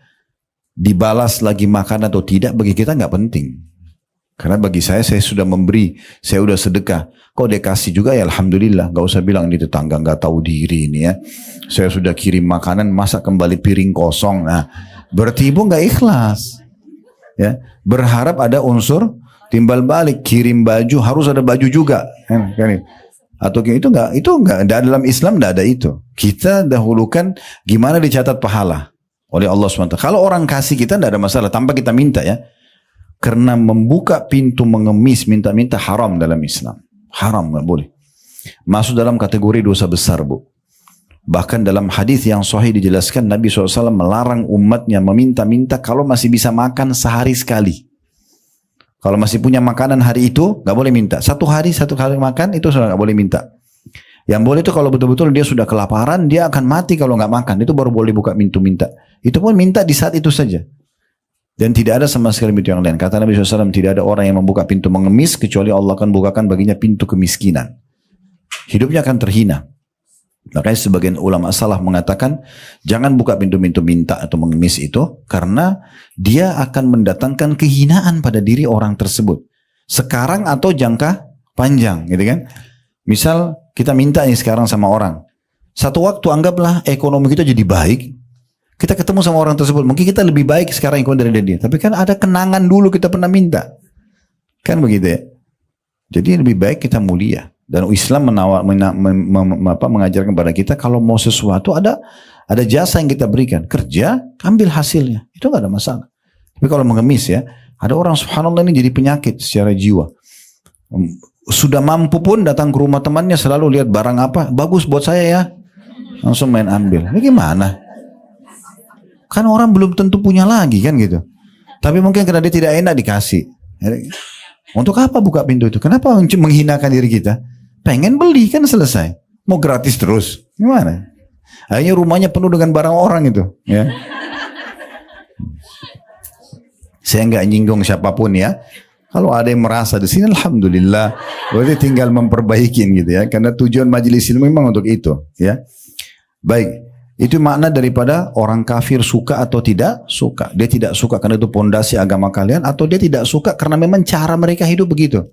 dibalas lagi makan atau tidak bagi kita nggak penting, karena bagi saya sudah memberi, saya sudah sedekah. Kok dia kasih juga ya alhamdulillah, nggak usah bilang ini tetangga nggak tahu diri ini ya. Saya sudah kirim makanan, masa kembali piring kosong. Nah berarti ibu nggak ikhlas ya. Berharap ada unsur timbal balik, kirim baju harus ada baju juga kan. Atau itu nggak dalam Islam, nggak ada itu. Kita dahulukan gimana dicatat pahala oleh Allah SWT. Kalau orang kasih kita tidak ada masalah tanpa kita minta ya. Karena membuka pintu mengemis, minta-minta haram dalam Islam. Haram, nggak boleh. Masuk dalam kategori dosa besar, Bu. Bahkan dalam hadis yang sahih dijelaskan Nabi SAW melarang umatnya meminta-minta kalau masih bisa makan sehari sekali. Kalau masih punya makanan hari itu, nggak boleh minta. Satu hari makan itu sudah nggak boleh minta. Yang boleh itu kalau betul-betul dia sudah kelaparan, dia akan mati kalau nggak makan. Itu baru boleh buka pintu minta. Itu pun minta di saat itu saja. Dan tidak ada sama sekali pintu yang lain. Kata Nabi SAW, tidak ada orang yang membuka pintu mengemis kecuali Allah akan bukakan baginya pintu kemiskinan. Hidupnya akan terhina. Makanya sebagian ulama salah mengatakan jangan buka pintu-pintu minta atau mengemis itu karena dia akan mendatangkan kehinaan pada diri orang tersebut. Sekarang atau jangka panjang, gitu kan? Misal kita minta nih sekarang sama orang. Satu waktu anggaplah ekonomi kita jadi baik. Kita ketemu sama orang tersebut. Mungkin kita lebih baik sekarang ekonomi dari dia. Tapi kan ada kenangan dulu kita pernah minta. Kan begitu ya? Jadi lebih baik kita mulia. Dan Islam mengajarkan kepada kita kalau mau sesuatu ada jasa yang kita berikan. Kerja, ambil hasilnya. Itu gak ada masalah. Tapi kalau mengemis ya, ada orang subhanallah ini jadi penyakit secara jiwa. Sudah mampu pun datang ke rumah temannya selalu lihat barang apa. Bagus buat saya ya. Langsung main ambil. Ini gimana? Kan orang belum tentu punya lagi kan gitu. Tapi mungkin karena dia tidak enak dikasih. Untuk apa buka pintu itu? Kenapa menghinakan diri kita? Pengen beli kan selesai. Mau gratis terus. Gimana? Akhirnya rumahnya penuh dengan barang orang itu. Ya. Saya nggak nyinggung siapapun ya. Kalau ada yang merasa di sini, alhamdulillah. Berarti tinggal memperbaikin gitu ya. Karena tujuan majelis ilmu memang untuk itu. Ya. Baik. Itu makna daripada orang kafir suka atau tidak suka. Dia tidak suka karena itu pondasi agama kalian. Atau dia tidak suka karena memang cara mereka hidup begitu.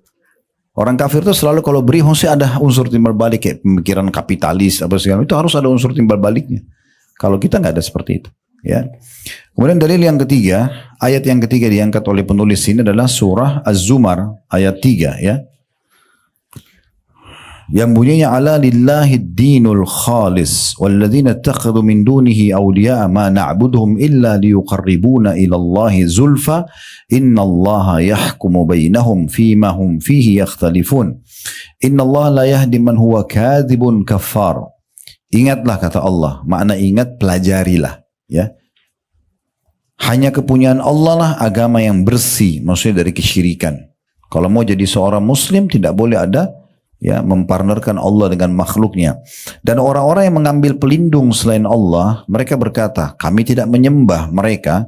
Orang kafir itu selalu kalau beri mesti ada unsur timbal balik kayak pemikiran kapitalis apa segala itu harus ada unsur timbal baliknya. Kalau kita nggak ada seperti itu, ya. Kemudian dalil yang ketiga, ayat yang ketiga diangkat oleh penulis ini adalah surah Az-Zumar ayat 3 ya. Yang bunyinya ala lillahi dinul khalis walladzina ittakhadhu min dunihi awliya'a ma na'buduhum illa liyuqarribuna ila Allahi zulfa innallaha yahkumu bainahum fima hum fihi yakhtalifun innallaha la yahdi man huwa kadzibun kaffar. Ingatlah kata Allah, makna ingat pelajarilah ya. Hanya kepunyaan Allah lah agama yang bersih, maksudnya dari kesyirikan. Kalau mau jadi seorang muslim tidak boleh ada ya mempartnerkan Allah dengan makhluknya. Dan orang-orang yang mengambil pelindung selain Allah, mereka berkata, kami tidak menyembah mereka,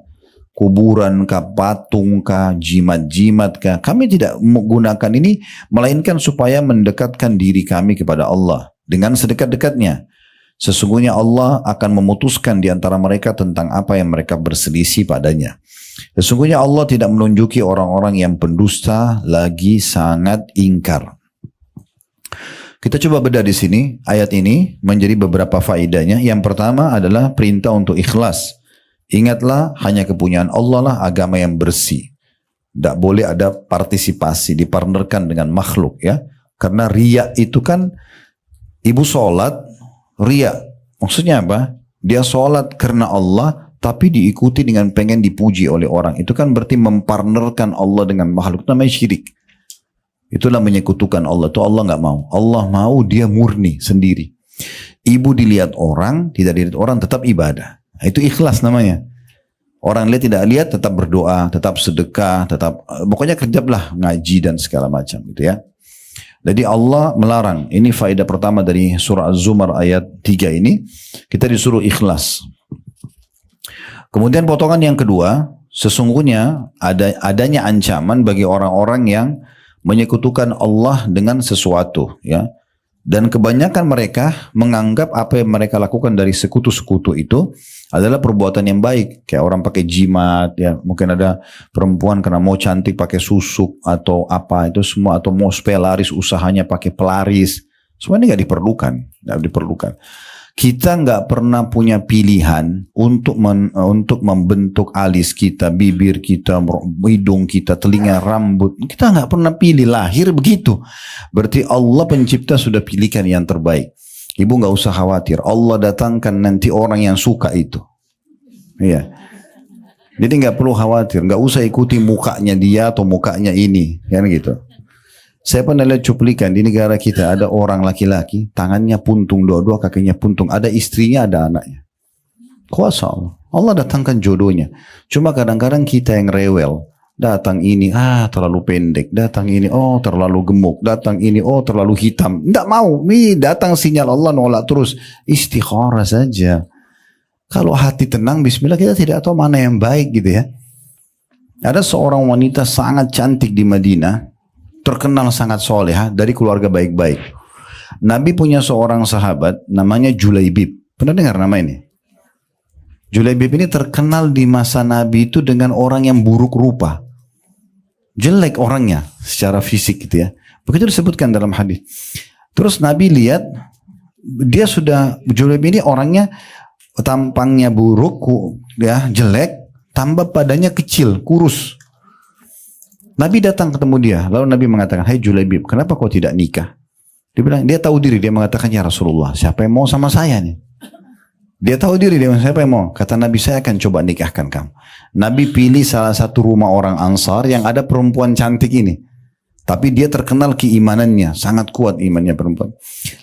kuburan kah, patung kah, jimat-jimat kah. Kami tidak menggunakan ini, melainkan supaya mendekatkan diri kami kepada Allah dengan sedekat-dekatnya. Sesungguhnya Allah akan memutuskan di antara mereka tentang apa yang mereka berselisih padanya. Sesungguhnya Allah tidak menunjuki orang-orang yang pendusta lagi sangat ingkar. Kita coba bedah di sini, ayat ini menjadi beberapa faedahnya. Yang pertama adalah perintah untuk ikhlas. Ingatlah hanya kepunyaan Allah lah agama yang bersih. Tidak boleh ada partisipasi, dipartnerkan dengan makhluk ya. Karena riya itu kan, ibu sholat, riya. Maksudnya apa? Dia sholat karena Allah, tapi diikuti dengan pengen dipuji oleh orang. Itu kan berarti mempartnerkan Allah dengan makhluk, itu namanya syirik. Itulah menyekutukan Allah. Itu Allah nggak mau. Allah mau dia murni sendiri. Ibu dilihat orang, tidak dilihat orang, tetap ibadah. Itu ikhlas namanya. Orang lihat tidak lihat, tetap berdoa, tetap sedekah, tetap pokoknya kerjalah ngaji dan segala macam gitu ya. Jadi Allah melarang. Ini faedah pertama dari surah Az-Zumar ayat 3 ini. Kita disuruh ikhlas. Kemudian potongan yang kedua, sesungguhnya adanya ancaman bagi orang-orang yang menyekutukan Allah dengan sesuatu ya. Dan kebanyakan mereka menganggap apa yang mereka lakukan dari sekutu-sekutu itu adalah perbuatan yang baik. Kayak orang pakai jimat ya, mungkin ada perempuan karena mau cantik pakai susuk atau apa itu semua, atau mau supaya laris usahanya pakai pelaris. Semua ini nggak diperlukan. Kita nggak pernah punya pilihan untuk membentuk alis kita, bibir kita, hidung kita, telinga, rambut. Kita nggak pernah pilih, lahir begitu. Berarti Allah pencipta sudah pilihkan yang terbaik. Ibu nggak usah khawatir. Allah datangkan nanti orang yang suka itu. Iya. Jadi nggak perlu khawatir, nggak usah ikuti mukanya dia atau mukanya ini, kan gitu. Saya pernah lihat cuplikan di negara kita ada orang laki-laki, tangannya puntung dua-dua, kakinya puntung, ada istrinya, ada anaknya. Kuasa Allah. Allah datangkan jodohnya. Cuma kadang-kadang kita yang rewel. Datang ini, terlalu pendek. Datang ini, terlalu gemuk. Datang ini, terlalu hitam. Tidak mau. Datang sinyal Allah nolak terus. Istikharah saja. Kalau hati tenang, bismillah, kita tidak tahu mana yang baik gitu ya. Ada seorang wanita sangat cantik di Madinah. Terkenal sangat solehah dari keluarga baik-baik. Nabi punya seorang sahabat namanya Julaibib. Pernah dengar nama ini? Julaibib ini terkenal di masa Nabi itu dengan orang yang buruk rupa. Jelek orangnya secara fisik gitu ya. Begitu disebutkan dalam hadis. Terus Nabi lihat, Julaibib ini orangnya tampangnya buruk, ya jelek, tambah badannya kecil, kurus. Nabi datang ketemu dia, lalu Nabi mengatakan, "Hai Julaibib, kenapa kau tidak nikah?" Dia bilang, dia tahu diri, dia mengatakan, "Ya Rasulullah, siapa yang mau sama saya nih?" Dia tahu diri, dia siapa yang mau? Kata Nabi, saya akan coba nikahkan kamu. Nabi pilih salah satu rumah orang Ansar yang ada perempuan cantik ini. Tapi dia terkenal keimanannya, sangat kuat imannya perempuan.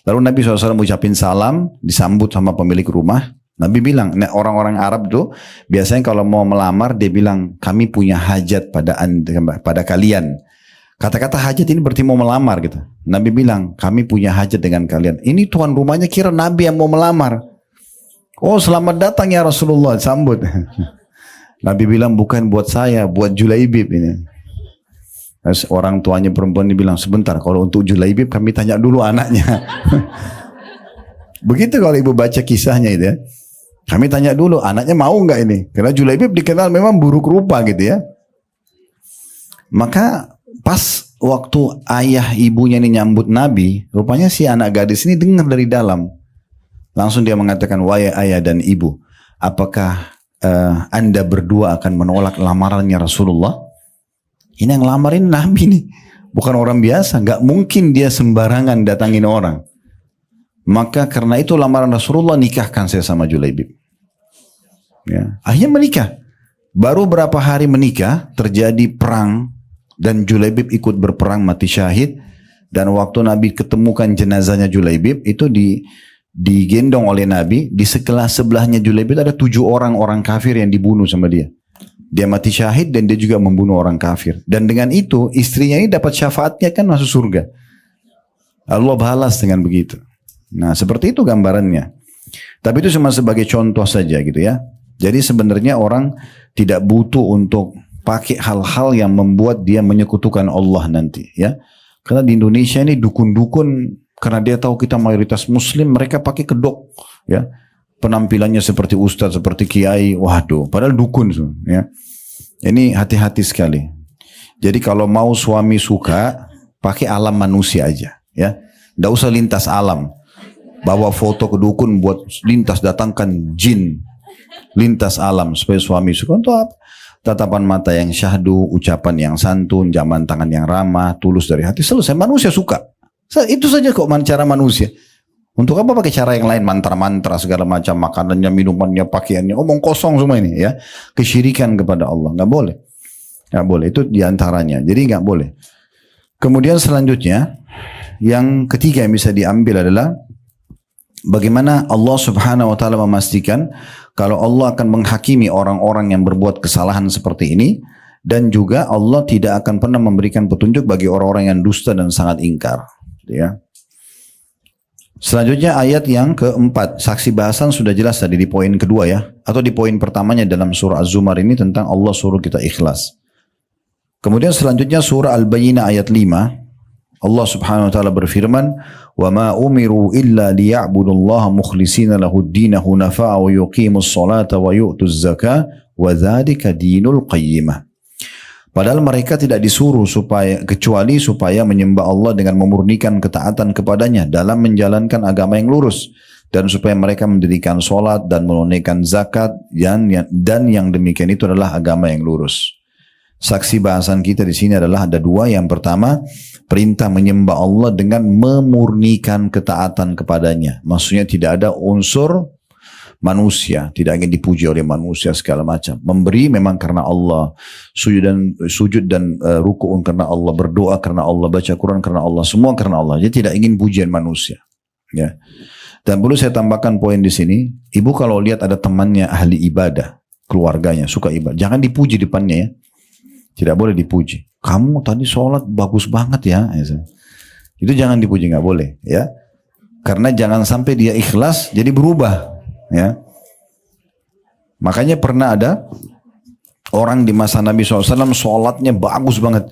Lalu Nabi SAW ucapin salam, disambut sama pemilik rumah. Nabi bilang, orang-orang Arab tuh biasanya kalau mau melamar, dia bilang, kami punya hajat pada kalian. Kata-kata hajat ini berarti mau melamar gitu. Nabi bilang, kami punya hajat dengan kalian. Ini tuan rumahnya kira Nabi yang mau melamar. Oh, selamat datang ya Rasulullah, sambut. Nabi bilang, bukan buat saya, buat Julaibib ini. Terus orang tuanya perempuan ini bilang, sebentar, kalau untuk Julaibib kami tanya dulu anaknya. Begitu kalau ibu baca kisahnya itu ya. Kami tanya dulu, anaknya mau nggak ini? Karena Julaibib dikenal memang buruk rupa gitu ya. Maka pas waktu ayah ibunya ini nyambut Nabi, rupanya si anak gadis ini dengar dari dalam. Langsung dia mengatakan, wahai ayah dan ibu, apakah anda berdua akan menolak lamarannya Rasulullah? Ini yang lamarin Nabi nih, bukan orang biasa. Gak mungkin dia sembarangan datangin orang. Maka karena itu lamaran Rasulullah, nikahkan saya sama Julaibib. Ya. Akhirnya menikah. Baru berapa hari menikah, terjadi perang. Dan Julaibib ikut berperang, mati syahid. Dan waktu Nabi ketemukan jenazahnya Julaibib, itu digendong oleh Nabi. Di sebelahnya Julaibib ada 7 orang kafir yang dibunuh sama dia. Dia mati syahid dan dia juga membunuh orang kafir. Dan dengan itu istrinya ini dapat syafaatnya, kan masuk surga. Allah balas dengan begitu. Nah seperti itu gambarannya. Tapi itu cuma sebagai contoh saja gitu ya. Jadi sebenarnya orang tidak butuh untuk pakai hal-hal yang membuat dia menyekutukan Allah nanti ya. Karena di Indonesia ini dukun-dukun, karena dia tahu kita mayoritas muslim, mereka pakai kedok ya. Penampilannya seperti ustadz, seperti kiai, waduh, padahal dukun ya. Ini hati-hati sekali. Jadi kalau mau suami suka, pakai alam manusia aja ya. Nggak usah lintas alam. Bawa foto ke dukun buat lintas, datangkan jin lintas alam supaya suami suka. Untuk apa? Tatapan mata yang syahdu, ucapan yang santun, jaman tangan yang ramah, tulus dari hati, selesai. Manusia suka. Itu saja kok cara manusia. Untuk apa pakai cara yang lain, mantra-mantra segala macam, makanannya, minumannya, pakaiannya, omong kosong semua ini ya. Kesyirikan kepada Allah, nggak boleh. Nggak boleh, itu diantaranya. Jadi nggak boleh. Kemudian selanjutnya, yang ketiga yang bisa diambil adalah bagaimana Allah Subhanahu wa taala memastikan kalau Allah akan menghakimi orang-orang yang berbuat kesalahan seperti ini, dan juga Allah tidak akan pernah memberikan petunjuk bagi orang-orang yang dusta dan sangat ingkar, ya. Selanjutnya ayat yang keempat, saksi bahasan sudah jelas tadi di poin kedua ya, atau di poin pertamanya dalam surah Az-Zumar ini tentang Allah suruh kita ikhlas. Kemudian selanjutnya surah Al-Bayyinah ayat 5. Allah Subhanahu wa taala berfirman, "Wa ma umiru illa liya'budullaha mukhlishina lahud-din hunafa'a wa yuqimus salata wa yu'tuz zakata wa dzalika dinul qayyimah." Padahal mereka tidak disuruh kecuali supaya menyembah Allah dengan memurnikan ketaatan kepadanya dalam menjalankan agama yang lurus, dan supaya mereka mendirikan salat dan menunaikan zakat, dan yang demikian itu adalah agama yang lurus. Saksi bahasan kita di sini adalah ada 2. Yang pertama, perintah menyembah Allah dengan memurnikan ketaatan kepadanya. Maksudnya tidak ada unsur manusia, tidak ingin dipuji oleh manusia segala macam. Memberi memang karena Allah, sujud dan ruku'un karena Allah, berdoa karena Allah, baca Quran karena Allah, semua karena Allah. Jadi tidak ingin pujian manusia. Ya. Dan perlu saya tambahkan poin di sini, ibu kalau lihat ada temannya ahli ibadah, keluarganya suka ibadah, jangan dipuji depannya ya. Tidak boleh dipuji. Kamu tadi sholat bagus banget ya. Itu jangan dipuji, nggak boleh ya. Karena jangan sampai dia ikhlas jadi berubah ya. Makanya pernah ada orang di masa Nabi SAW sholatnya bagus banget.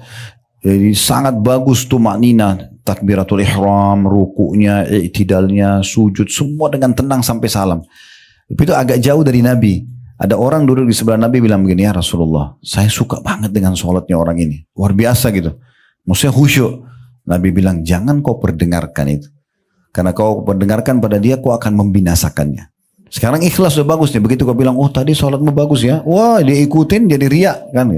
Jadi sangat bagus tuh maknina, takbiratul ihram, rukunya, i'tidalnya, sujud, semua dengan tenang sampai salam. Tapi itu agak jauh dari Nabi. Ada orang duduk di sebelah Nabi bilang begini, ya Rasulullah, saya suka banget dengan sholatnya orang ini. Luar biasa gitu. Maksudnya khusyuk. Nabi bilang, jangan kau perdengarkan itu. Karena kau perdengarkan pada dia, kau akan membinasakannya. Sekarang ikhlas sudah bagus nih. Begitu kau bilang, oh tadi sholatmu bagus ya. Wah dia ikutin jadi riak kan.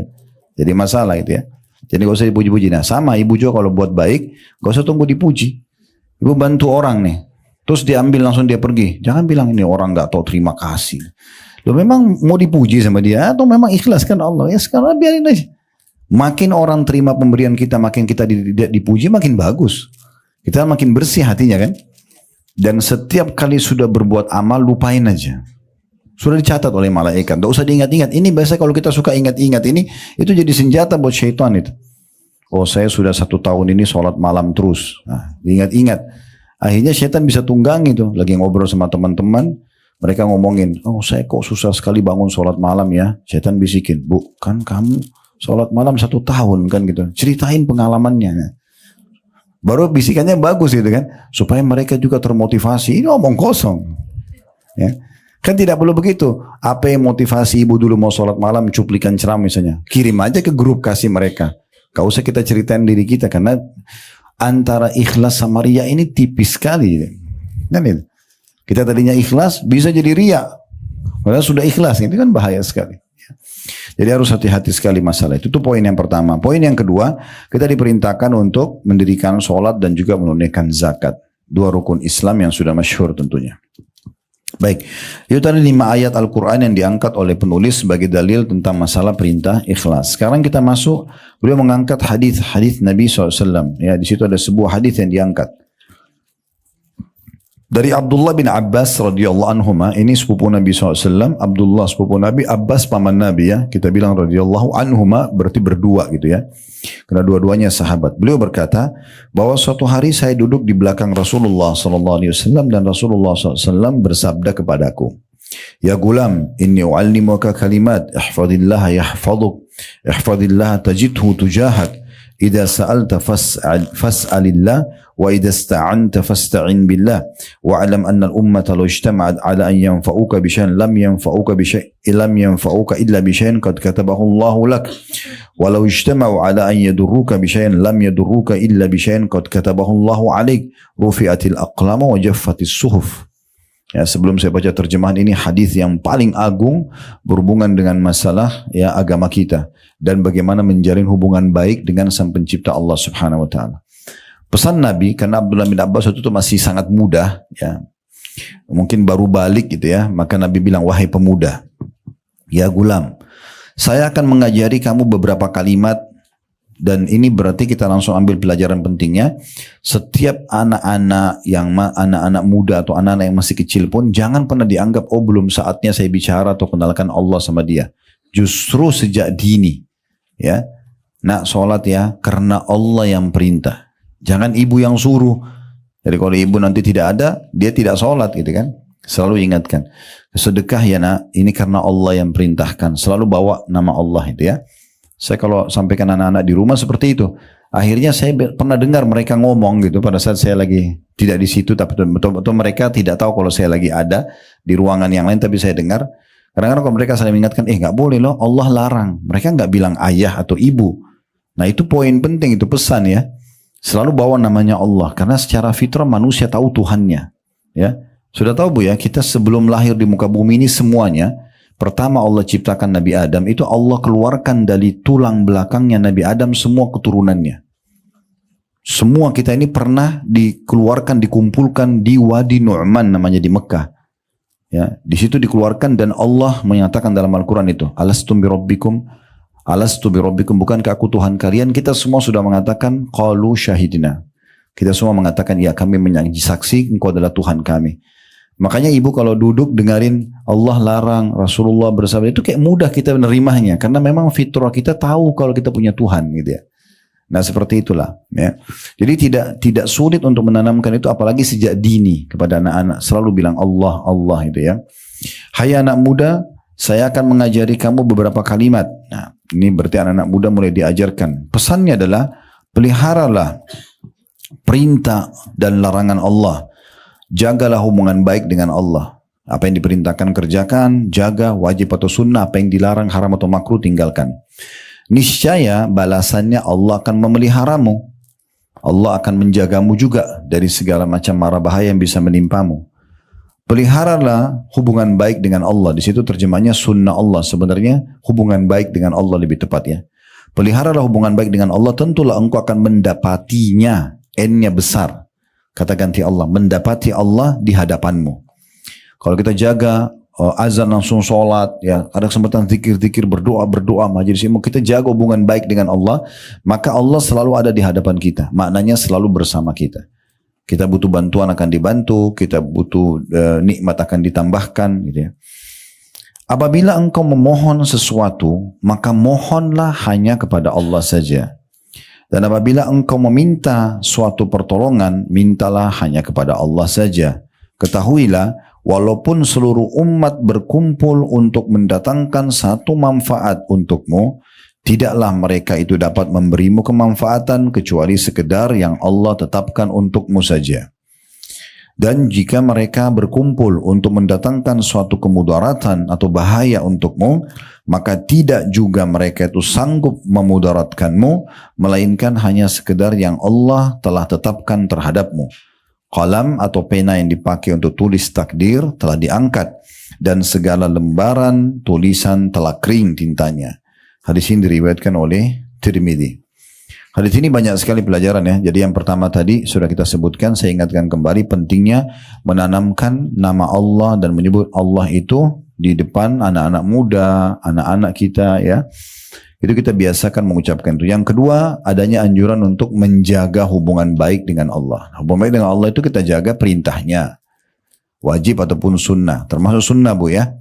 Jadi masalah itu ya. Jadi gak usah dipuji-puji. Nah sama ibu juga kalau buat baik, gak usah tunggu dipuji. Ibu bantu orang nih. Terus diambil langsung dia pergi. Jangan bilang ini orang gak tahu terima kasih. Lo memang mau dipuji sama dia atau memang ikhlas kan Allah? Ya sekarang biarin aja. Makin orang terima pemberian kita, makin kita dipuji, makin bagus. Kita makin bersih hatinya kan. Dan setiap kali sudah berbuat amal, lupain aja. Sudah dicatat oleh malaikat. Tidak usah diingat-ingat. Ini biasa kalau kita suka ingat-ingat ini, itu jadi senjata buat syaitan itu. Oh saya sudah 1 tahun ini sholat malam terus. Nah, diingat-ingat. Akhirnya syaitan bisa tunggangi tuh. Lagi ngobrol sama teman-teman. Mereka ngomongin, oh saya kok susah sekali bangun sholat malam ya. Syaitan bisikin, bu kan kamu sholat malam 1 tahun kan gitu. Ceritain pengalamannya. Baru bisikannya bagus gitu kan. Supaya mereka juga termotivasi. Ini omong kosong. Ya. Kan tidak perlu begitu. Apa yang motivasi ibu dulu mau sholat malam, cuplikan ceramah misalnya. Kirim aja ke grup kasih mereka. Gak usah kita ceritain diri kita. Karena antara ikhlas sama riya ini tipis sekali. Kan itu. Kita tadinya ikhlas, bisa jadi riya. Padahal sudah ikhlas, itu kan bahaya sekali. Jadi harus hati-hati sekali masalah itu. Itu poin yang pertama. Poin yang kedua, kita diperintahkan untuk mendirikan sholat dan juga menunaikan zakat. 2 rukun Islam yang sudah masyhur tentunya. Baik, itu tadi 5 ayat Al-Quran yang diangkat oleh penulis sebagai dalil tentang masalah perintah ikhlas. Sekarang kita masuk, beliau mengangkat hadis Nabi SAW. Ya, di situ ada sebuah hadis yang diangkat. Dari Abdullah bin Abbas radhiyallahu anhuma, ini sepupu Nabi SAW, Abdullah sepupu Nabi, Abbas paman Nabi ya, kita bilang radhiyallahu anhuma berarti berdua gitu ya, karena dua-duanya sahabat. Beliau berkata bahwa suatu hari saya duduk di belakang Rasulullah SAW dan Rasulullah SAW bersabda kepadaku, ya gulam, inni u'allimuka kalimat, ihfadillah yahfaduk, ihfadillah tajidhu tujahak, idza sa'alta fas'alillah وإذا استعنت فاستعن بالله واعلم أن الأمة لو اجتمعت على أن ينفعوك بشيء لم ينفعوك إلا بشيء قد كتبه الله لك ولو اجتمعوا على أن يضروك بشيء لم يضروك إلا بشيء قد كتبه الله عليك رفعت الأقلام وجفت الصحف. Ya, sebelum saya baca terjemahan ini, hadis yang paling agung berhubungan dengan masalah ya agama kita dan bagaimana menjalin hubungan baik dengan Sang Pencipta Allah Subhanahu wa taala. Pesan Nabi, karena Abdullah bin Abbas itu masih sangat muda, ya, mungkin baru balik gitu ya, maka Nabi bilang, wahai pemuda, ya gulam, saya akan mengajari kamu beberapa kalimat, dan ini berarti kita langsung ambil pelajaran pentingnya. Setiap anak-anak muda atau anak-anak yang masih kecil pun jangan pernah dianggap, oh belum saatnya saya bicara atau kenalkan Allah sama dia. Justru sejak dini, ya, nak sholat ya, karena Allah yang perintah. Jangan ibu yang suruh. Jadi kalau ibu nanti tidak ada, dia tidak sholat gitu kan. Selalu ingatkan. Sedekah ya nak, ini karena Allah yang perintahkan. Selalu bawa nama Allah itu ya. Saya kalau sampaikan anak-anak di rumah seperti itu. Akhirnya saya pernah dengar mereka ngomong gitu pada saat saya lagi tidak di situ. Tapi betul-betul mereka tidak tahu kalau saya lagi ada di ruangan yang lain. Tapi saya dengar. Kadang-kadang kalau mereka saling mengingatkan, gak boleh loh, Allah larang. Mereka gak bilang ayah atau ibu. Nah itu poin penting, itu pesan ya. Selalu bawa namanya Allah, karena secara fitrah manusia tahu Tuhannya. Ya, sudah tahu bu ya, kita sebelum lahir di muka bumi ini semuanya, pertama Allah ciptakan Nabi Adam, itu Allah keluarkan dari tulang belakangnya Nabi Adam semua keturunannya. Semua kita ini pernah dikeluarkan, dikumpulkan di Wadi Nu'man namanya di Mekah. Ya, di situ dikeluarkan dan Allah menyatakan dalam Al-Quran itu, alastu birabbikum, bukankah aku Tuhan kalian? Kita semua sudah mengatakan qalu syahidina. Kita semua mengatakan ya, kami menjadi saksi engkau adalah Tuhan kami. Makanya ibu kalau duduk dengerin Allah larang, Rasulullah bersabda, itu kayak mudah kita menerimanya karena memang fitrah kita tahu kalau kita punya Tuhan gitu ya. Nah seperti itulah ya. Jadi tidak sulit untuk menanamkan itu, apalagi sejak dini kepada anak-anak, selalu bilang Allah Allah itu ya. Hai anak muda, saya akan mengajari kamu beberapa kalimat. Nah ini berarti anak-anak muda mulai diajarkan. Pesannya adalah peliharalah perintah dan larangan Allah. Jagalah hubungan baik dengan Allah. Apa yang diperintahkan kerjakan, jaga wajib atau sunnah, apa yang dilarang haram atau makruh tinggalkan. Niscaya balasannya Allah akan memeliharamu. Allah akan menjagamu juga dari segala macam mara bahaya yang bisa menimpamu. Peliharalah hubungan baik dengan Allah. Di situ terjemahnya sunnah Allah. Sebenarnya hubungan baik dengan Allah lebih tepatnya. Peliharalah hubungan baik dengan Allah, tentulah engkau akan mendapatinya. N-nya besar. Kata ganti Allah, mendapati Allah di hadapanmu. Kalau kita jaga azan langsung sholat, ya ada kesempatan zikir-zikir, berdoa majelis ilmu, kita jaga hubungan baik dengan Allah, maka Allah selalu ada di hadapan kita. Maknanya selalu bersama kita. Kita butuh bantuan akan dibantu, kita butuh nikmat akan ditambahkan, gitu ya. Apabila engkau memohon sesuatu, maka mohonlah hanya kepada Allah saja. Dan apabila engkau meminta suatu pertolongan, mintalah hanya kepada Allah saja. Ketahuilah, walaupun seluruh umat berkumpul untuk mendatangkan satu manfaat untukmu, tidaklah mereka itu dapat memberimu kemanfaatan kecuali sekedar yang Allah tetapkan untukmu saja. Dan jika mereka berkumpul untuk mendatangkan suatu kemudaratan atau bahaya untukmu, maka tidak juga mereka itu sanggup memudaratkanmu, melainkan hanya sekedar yang Allah telah tetapkan terhadapmu. Qalam atau pena yang dipakai untuk tulis takdir telah diangkat, dan segala lembaran tulisan telah kering tintanya. Hadis ini diriwayatkan oleh Tirmidzi. Hadis ini banyak sekali pelajaran ya. Jadi yang pertama tadi sudah kita sebutkan, saya ingatkan kembali pentingnya menanamkan nama Allah dan menyebut Allah itu di depan anak-anak muda, anak-anak kita ya. Itu kita biasakan mengucapkan itu. Yang kedua, adanya anjuran untuk menjaga hubungan baik dengan Allah. Hubungan baik dengan Allah itu kita jaga perintahnya. Wajib ataupun sunnah. Termasuk sunnah bu ya.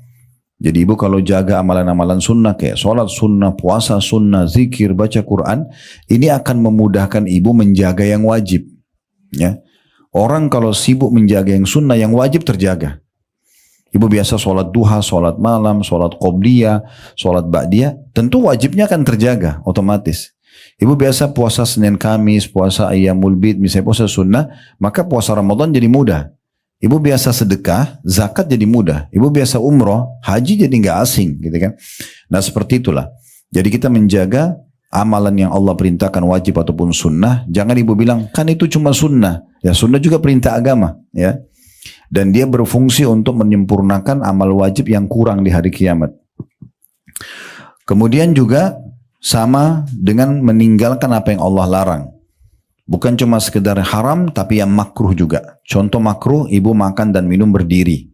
Jadi ibu kalau jaga amalan-amalan sunnah kayak sholat sunnah, puasa sunnah, zikir, baca Quran, ini akan memudahkan ibu menjaga yang wajib. Ya. Orang kalau sibuk menjaga yang sunnah, yang wajib terjaga. Ibu biasa sholat duha, sholat malam, sholat qobliyah, sholat ba'diyah, tentu wajibnya akan terjaga otomatis. Ibu biasa puasa Senin Kamis, puasa Ayyamul Bid, misalnya puasa sunnah, maka puasa Ramadan jadi mudah. Ibu biasa sedekah, zakat jadi mudah. Ibu biasa umroh, haji jadi nggak asing, gitu kan? Nah seperti itulah. Jadi kita menjaga amalan yang Allah perintahkan wajib ataupun sunnah. Jangan ibu bilang kan itu cuma sunnah. Ya sunnah juga perintah agama, ya. Dan dia berfungsi untuk menyempurnakan amal wajib yang kurang di hari kiamat. Kemudian juga sama dengan meninggalkan apa yang Allah larang. Bukan cuma sekedar haram, tapi yang makruh juga. Contoh makruh, ibu makan dan minum berdiri.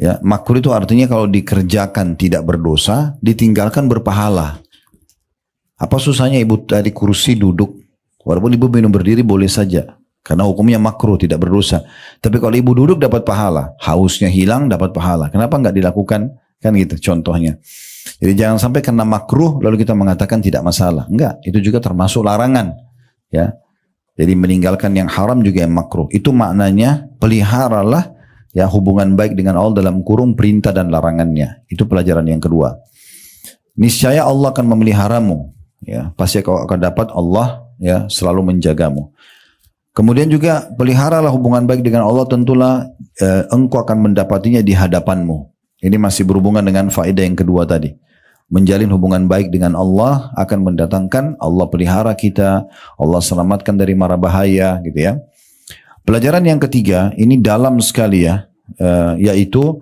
Ya, makruh itu artinya kalau dikerjakan tidak berdosa, ditinggalkan berpahala. Apa susahnya ibu dari kursi duduk? Walaupun ibu minum berdiri boleh saja. Karena hukumnya makruh, tidak berdosa. Tapi kalau ibu duduk dapat pahala. Hausnya hilang dapat pahala. Kenapa nggak dilakukan? Kan gitu contohnya. Jadi jangan sampai karena makruh lalu kita mengatakan tidak masalah. Enggak, itu juga termasuk larangan. Ya. Jadi meninggalkan yang haram juga yang makruh. Itu maknanya peliharalah ya hubungan baik dengan Allah dalam kurung perintah dan larangannya. Itu pelajaran yang kedua. Niscaya Allah akan memeliharamu. Ya, pasti kau akan dapat Allah ya selalu menjagamu. Kemudian juga peliharalah hubungan baik dengan Allah, tentulah engkau akan mendapatinya di hadapanmu. Ini masih berhubungan dengan faedah yang kedua tadi. Menjalin hubungan baik dengan Allah akan mendatangkan Allah pelihara kita, Allah selamatkan dari mara bahaya gitu ya. Pelajaran yang ketiga ini dalam sekali ya, yaitu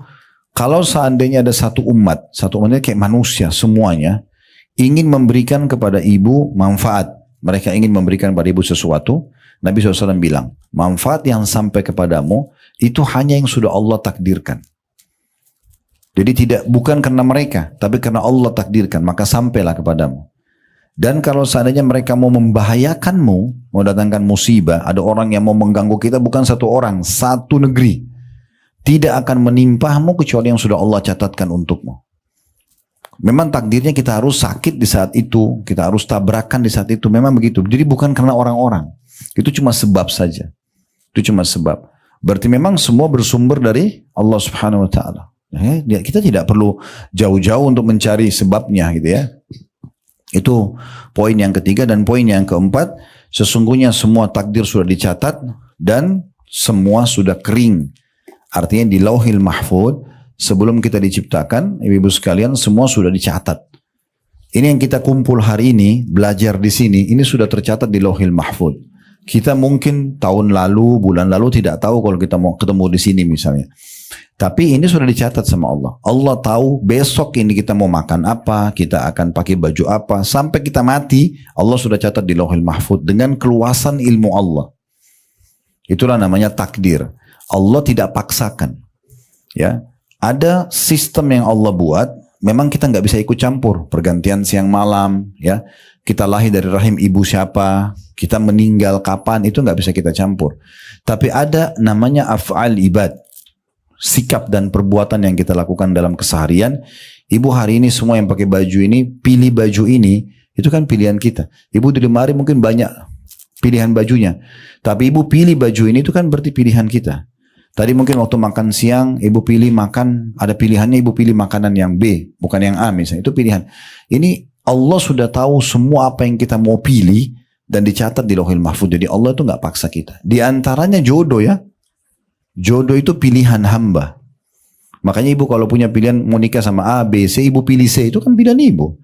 kalau seandainya ada satu umat kayak manusia semuanya ingin memberikan kepada ibu manfaat, mereka ingin memberikan kepada ibu sesuatu, Nabi SAW bilang manfaat yang sampai kepadamu itu hanya yang sudah Allah takdirkan. Jadi bukan karena mereka, tapi karena Allah takdirkan, maka sampailah kepadamu. Dan kalau seandainya mereka mau membahayakanmu, mau datangkan musibah, ada orang yang mau mengganggu kita, bukan satu orang, satu negeri, tidak akan menimpamu kecuali yang sudah Allah catatkan untukmu. Memang takdirnya kita harus sakit di saat itu, kita harus tabrakan di saat itu, memang begitu. Jadi bukan karena orang-orang, itu cuma sebab saja. Itu cuma sebab. Berarti memang semua bersumber dari Allah Subhanahu wa Ta'ala. Kita tidak perlu jauh-jauh untuk mencari sebabnya gitu ya. Itu poin yang ketiga. Dan poin yang keempat, sesungguhnya semua takdir sudah dicatat dan semua sudah kering. Artinya di Lauhil Mahfuz sebelum kita diciptakan, ibu-ibu sekalian, semua sudah dicatat. Ini yang kita kumpul hari ini, belajar di sini, ini sudah tercatat di Lauhil Mahfuz. Kita mungkin tahun lalu, bulan lalu tidak tahu kalau kita mau ketemu di sini misalnya. Tapi ini sudah dicatat sama Allah. Allah tahu besok ini kita mau makan apa, kita akan pakai baju apa. Sampai kita mati, Allah sudah catat di Lauhil Mahfuz dengan keluasan ilmu Allah. Itulah namanya takdir. Allah tidak paksakan. Ya, ada sistem yang Allah buat. Memang kita nggak bisa ikut campur. Pergantian siang malam, ya. Kita lahir dari rahim ibu siapa, kita meninggal kapan, itu nggak bisa kita campur. Tapi ada namanya af'al ibad. Sikap dan perbuatan yang kita lakukan dalam keseharian. Ibu hari ini semua yang pakai baju ini, pilih baju ini, itu kan pilihan kita. Ibu di lemari mungkin banyak pilihan bajunya. Tapi ibu pilih baju ini, itu kan berarti pilihan kita. Tadi mungkin waktu makan siang, ibu pilih makan, ada pilihannya ibu pilih makanan yang B, bukan yang A misalnya. Itu pilihan. Ini Allah sudah tahu semua apa yang kita mau pilih dan dicatat di Lauhil Mahfuz. Jadi Allah itu nggak paksa kita. Di antaranya jodoh ya. Jodoh itu pilihan hamba. Makanya ibu kalau punya pilihan mau nikah sama A, B, C, ibu pilih C, itu kan pilihan ibu.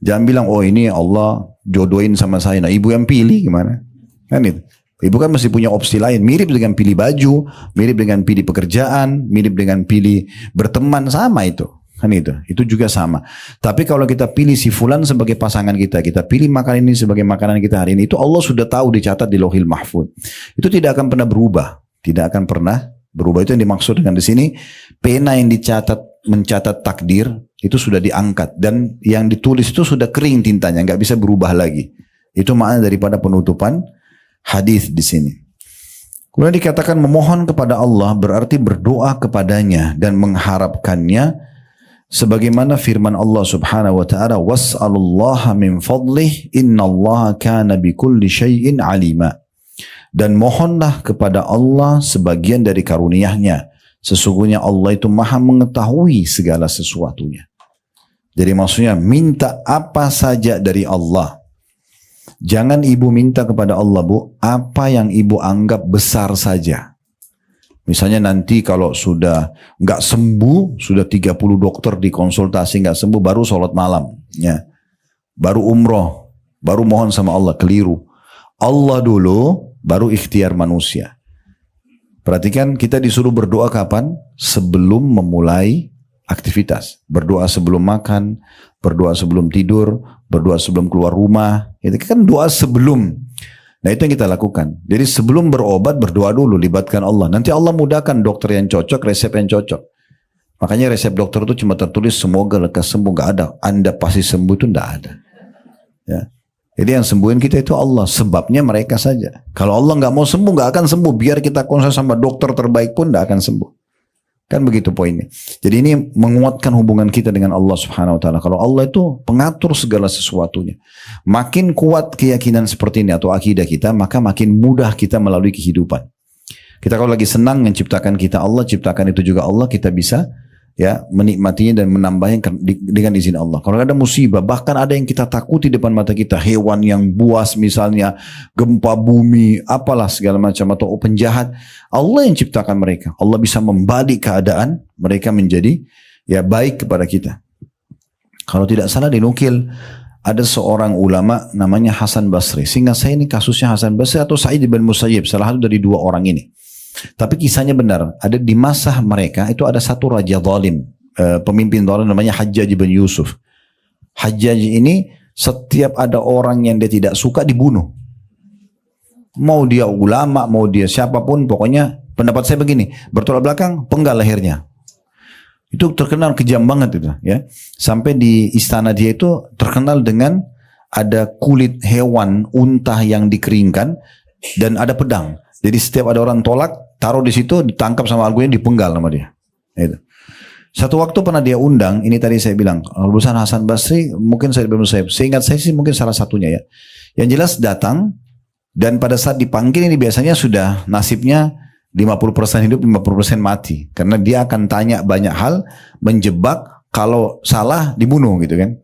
Jangan bilang, oh ini Allah jodohin sama saya. Nah ibu yang pilih gimana? Kan itu. Ibu kan mesti punya opsi lain. Mirip dengan pilih baju, mirip dengan pilih pekerjaan, mirip dengan pilih berteman, sama itu. Kan itu juga sama. Tapi kalau kita pilih si fulan sebagai pasangan kita pilih makanan ini sebagai makanan kita hari ini, itu Allah sudah tahu dicatat di Lauhil Mahfuz. Itu tidak akan pernah berubah. Tidak akan pernah berubah. Itu yang dimaksud dengan di sini, pena yang mencatat takdir itu sudah diangkat dan yang ditulis itu sudah kering tintanya, nggak bisa berubah lagi. Itu makna daripada penutupan hadis di sini. Kemudian dikatakan memohon kepada Allah berarti berdoa kepadanya dan mengharapkannya, sebagaimana firman Allah Subhanahu wa taala, was'alullaha min fadlih innallaha kana bikulli syai'in alima. Dan mohonlah kepada Allah sebagian dari karunia-Nya. Sesungguhnya Allah itu maha mengetahui segala sesuatunya. Jadi maksudnya minta apa saja dari Allah. Jangan ibu minta kepada Allah, Bu, apa yang ibu anggap besar saja. Misalnya nanti kalau sudah nggak sembuh, sudah 30 dokter dikonsultasi nggak sembuh, baru sholat malam, ya. Baru umroh, baru mohon sama Allah, keliru. Allah dulu, baru ikhtiar manusia. Perhatikan kita disuruh berdoa kapan? Sebelum memulai aktivitas. Berdoa sebelum makan, berdoa sebelum tidur, berdoa sebelum keluar rumah. Itu kan doa sebelum. Nah itu yang kita lakukan. Jadi sebelum berobat berdoa dulu, libatkan Allah. Nanti Allah mudahkan dokter yang cocok, resep yang cocok. Makanya resep dokter itu cuma tertulis semoga lekas sembuh, nggak ada. Anda pasti sembuh itu nggak ada. Ya. Jadi yang sembuhin kita itu Allah, sebabnya mereka saja. Kalau Allah nggak mau sembuh, nggak akan sembuh. Biar kita konsul sama dokter terbaik pun nggak akan sembuh. Kan begitu poinnya. Jadi ini menguatkan hubungan kita dengan Allah Subhanahu Wa Taala. Kalau Allah itu pengatur segala sesuatunya. Makin kuat keyakinan seperti ini atau akidah kita, maka makin mudah kita melalui kehidupan. Kita kalau lagi senang menciptakan kita Allah, ciptakan itu juga Allah, kita bisa ya menikmatinya dan menambahnya dengan izin Allah. Kalau ada musibah, bahkan ada yang kita takuti depan mata kita, hewan yang buas misalnya, gempa bumi, apalah segala macam, atau penjahat, Allah yang ciptakan mereka. Allah bisa membalik keadaan mereka menjadi ya baik kepada kita. Kalau tidak salah dinukil ada seorang ulama namanya Hasan Basri. Sehingga saya ini kasusnya Hasan Basri atau Sa'id bin Musayyib, salah satu dari dua orang ini. Tapi kisahnya benar, ada di masa mereka itu ada satu raja zalim, pemimpin zalim namanya Hajjaj bin Yusuf. Hajjaj ini setiap ada orang yang dia tidak suka dibunuh. Mau dia ulama, mau dia siapapun, pokoknya pendapat saya begini, bertolak belakang, penggal lehernya. Itu terkenal kejam banget itu, ya. Sampai di istana dia itu terkenal dengan ada kulit hewan unta yang dikeringkan dan ada pedang. Jadi setiap ada orang tolak, taruh di situ, ditangkap sama Al-Ghazali, dipenggal sama dia. Itu. Satu waktu pernah dia undang, ini tadi saya bilang, lulusan Hasan Basri, mungkin saya belum saya, seingat saya sih mungkin salah satunya ya. Yang jelas datang, dan pada saat dipanggil ini biasanya sudah nasibnya 50% hidup, 50% mati. Karena dia akan tanya banyak hal, menjebak, kalau salah dibunuh gitu kan.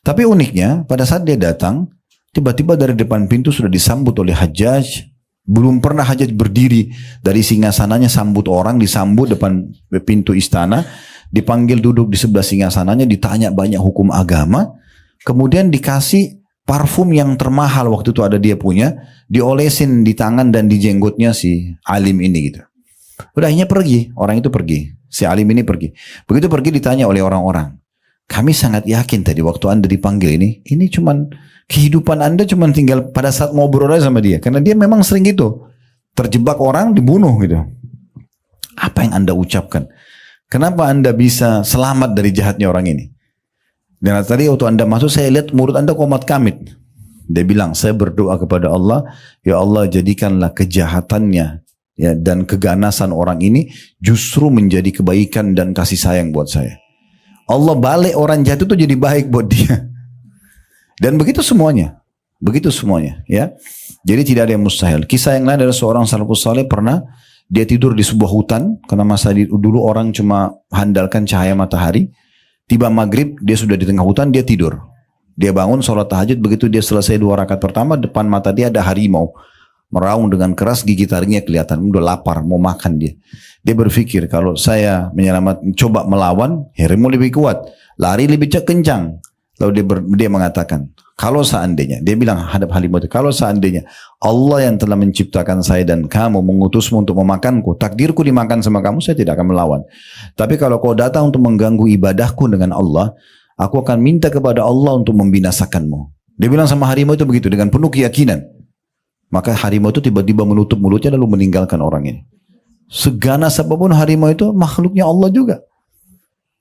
Tapi uniknya, pada saat dia datang, tiba-tiba dari depan pintu sudah disambut oleh Hajjaj. Belum pernah Hajjaj berdiri dari singgasananya sambut orang, disambut depan pintu istana, dipanggil duduk di sebelah singgasananya, ditanya banyak hukum agama, kemudian dikasih parfum yang termahal waktu itu ada dia punya, diolesin di tangan dan di jenggotnya si alim ini gitu. Udah akhirnya pergi, orang itu pergi, si alim ini pergi. Begitu pergi ditanya oleh orang-orang, kami sangat yakin tadi waktu Anda dipanggil ini cuman kehidupan Anda cuman tinggal pada saat ngobrol aja sama dia. Karena dia memang sering gitu. Terjebak orang, dibunuh gitu. Apa yang Anda ucapkan? Kenapa Anda bisa selamat dari jahatnya orang ini? Dan tadi waktu Anda masuk, saya lihat mulut Anda komat kamit. Dia bilang, saya berdoa kepada Allah, ya Allah jadikanlah kejahatannya ya, dan keganasan orang ini justru menjadi kebaikan dan kasih sayang buat saya. Allah balik orang jahat itu jadi baik buat dia. Dan begitu semuanya. Begitu semuanya. Ya. Jadi tidak ada yang mustahil. Kisah yang lain adalah seorang salafus saleh pernah dia tidur di sebuah hutan. Karena masa dulu orang cuma handalkan cahaya matahari. Tiba maghrib dia sudah di tengah hutan, dia tidur. Dia bangun sholat tahajud. Begitu dia selesai 2 rakaat pertama, depan mata dia ada harimau. Meraung dengan keras, gigi taringnya kelihatan. Udah lapar, mau makan dia. Dia berpikir, kalau saya coba melawan, harimau lebih kuat. Lari lebih kencang. Lalu dia mengatakan, kalau seandainya, dia bilang hadap harimau itu, kalau seandainya Allah yang telah menciptakan saya dan kamu mengutusmu untuk memakanku, takdirku dimakan sama kamu, saya tidak akan melawan. Tapi kalau kau datang untuk mengganggu ibadahku dengan Allah, aku akan minta kepada Allah untuk membinasakanmu. Dia bilang sama harimau itu begitu, dengan penuh keyakinan. Maka harimau itu tiba-tiba menutup mulutnya lalu meninggalkan orang ini. Seganas apapun harimau itu makhluknya Allah juga.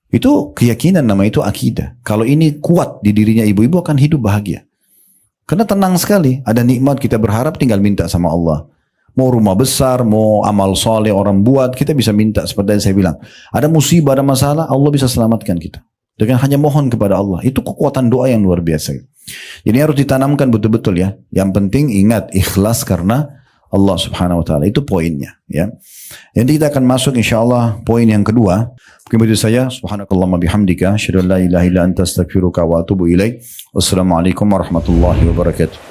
Itu keyakinan, nama itu akidah. Kalau ini kuat di dirinya ibu-ibu akan hidup bahagia. Karena tenang sekali. Ada nikmat kita berharap tinggal minta sama Allah. Mau rumah besar, mau amal soleh orang buat, kita bisa minta seperti yang saya bilang. Ada musibah, ada masalah, Allah bisa selamatkan kita. Dengan hanya mohon kepada Allah. Itu kekuatan doa yang luar biasa. Jadi harus ditanamkan betul-betul ya. Yang penting ingat ikhlas karena Allah subhanahu wa ta'ala. Itu poinnya ya. Nanti kita akan masuk insyaAllah poin yang kedua. Mungkin begitu saya. Subhanakallahumma bihamdika. Asyhadu an la ilaha illa anta astaghfiruka wa atubu ilaik. Wassalamualaikum warahmatullahi wabarakatuh.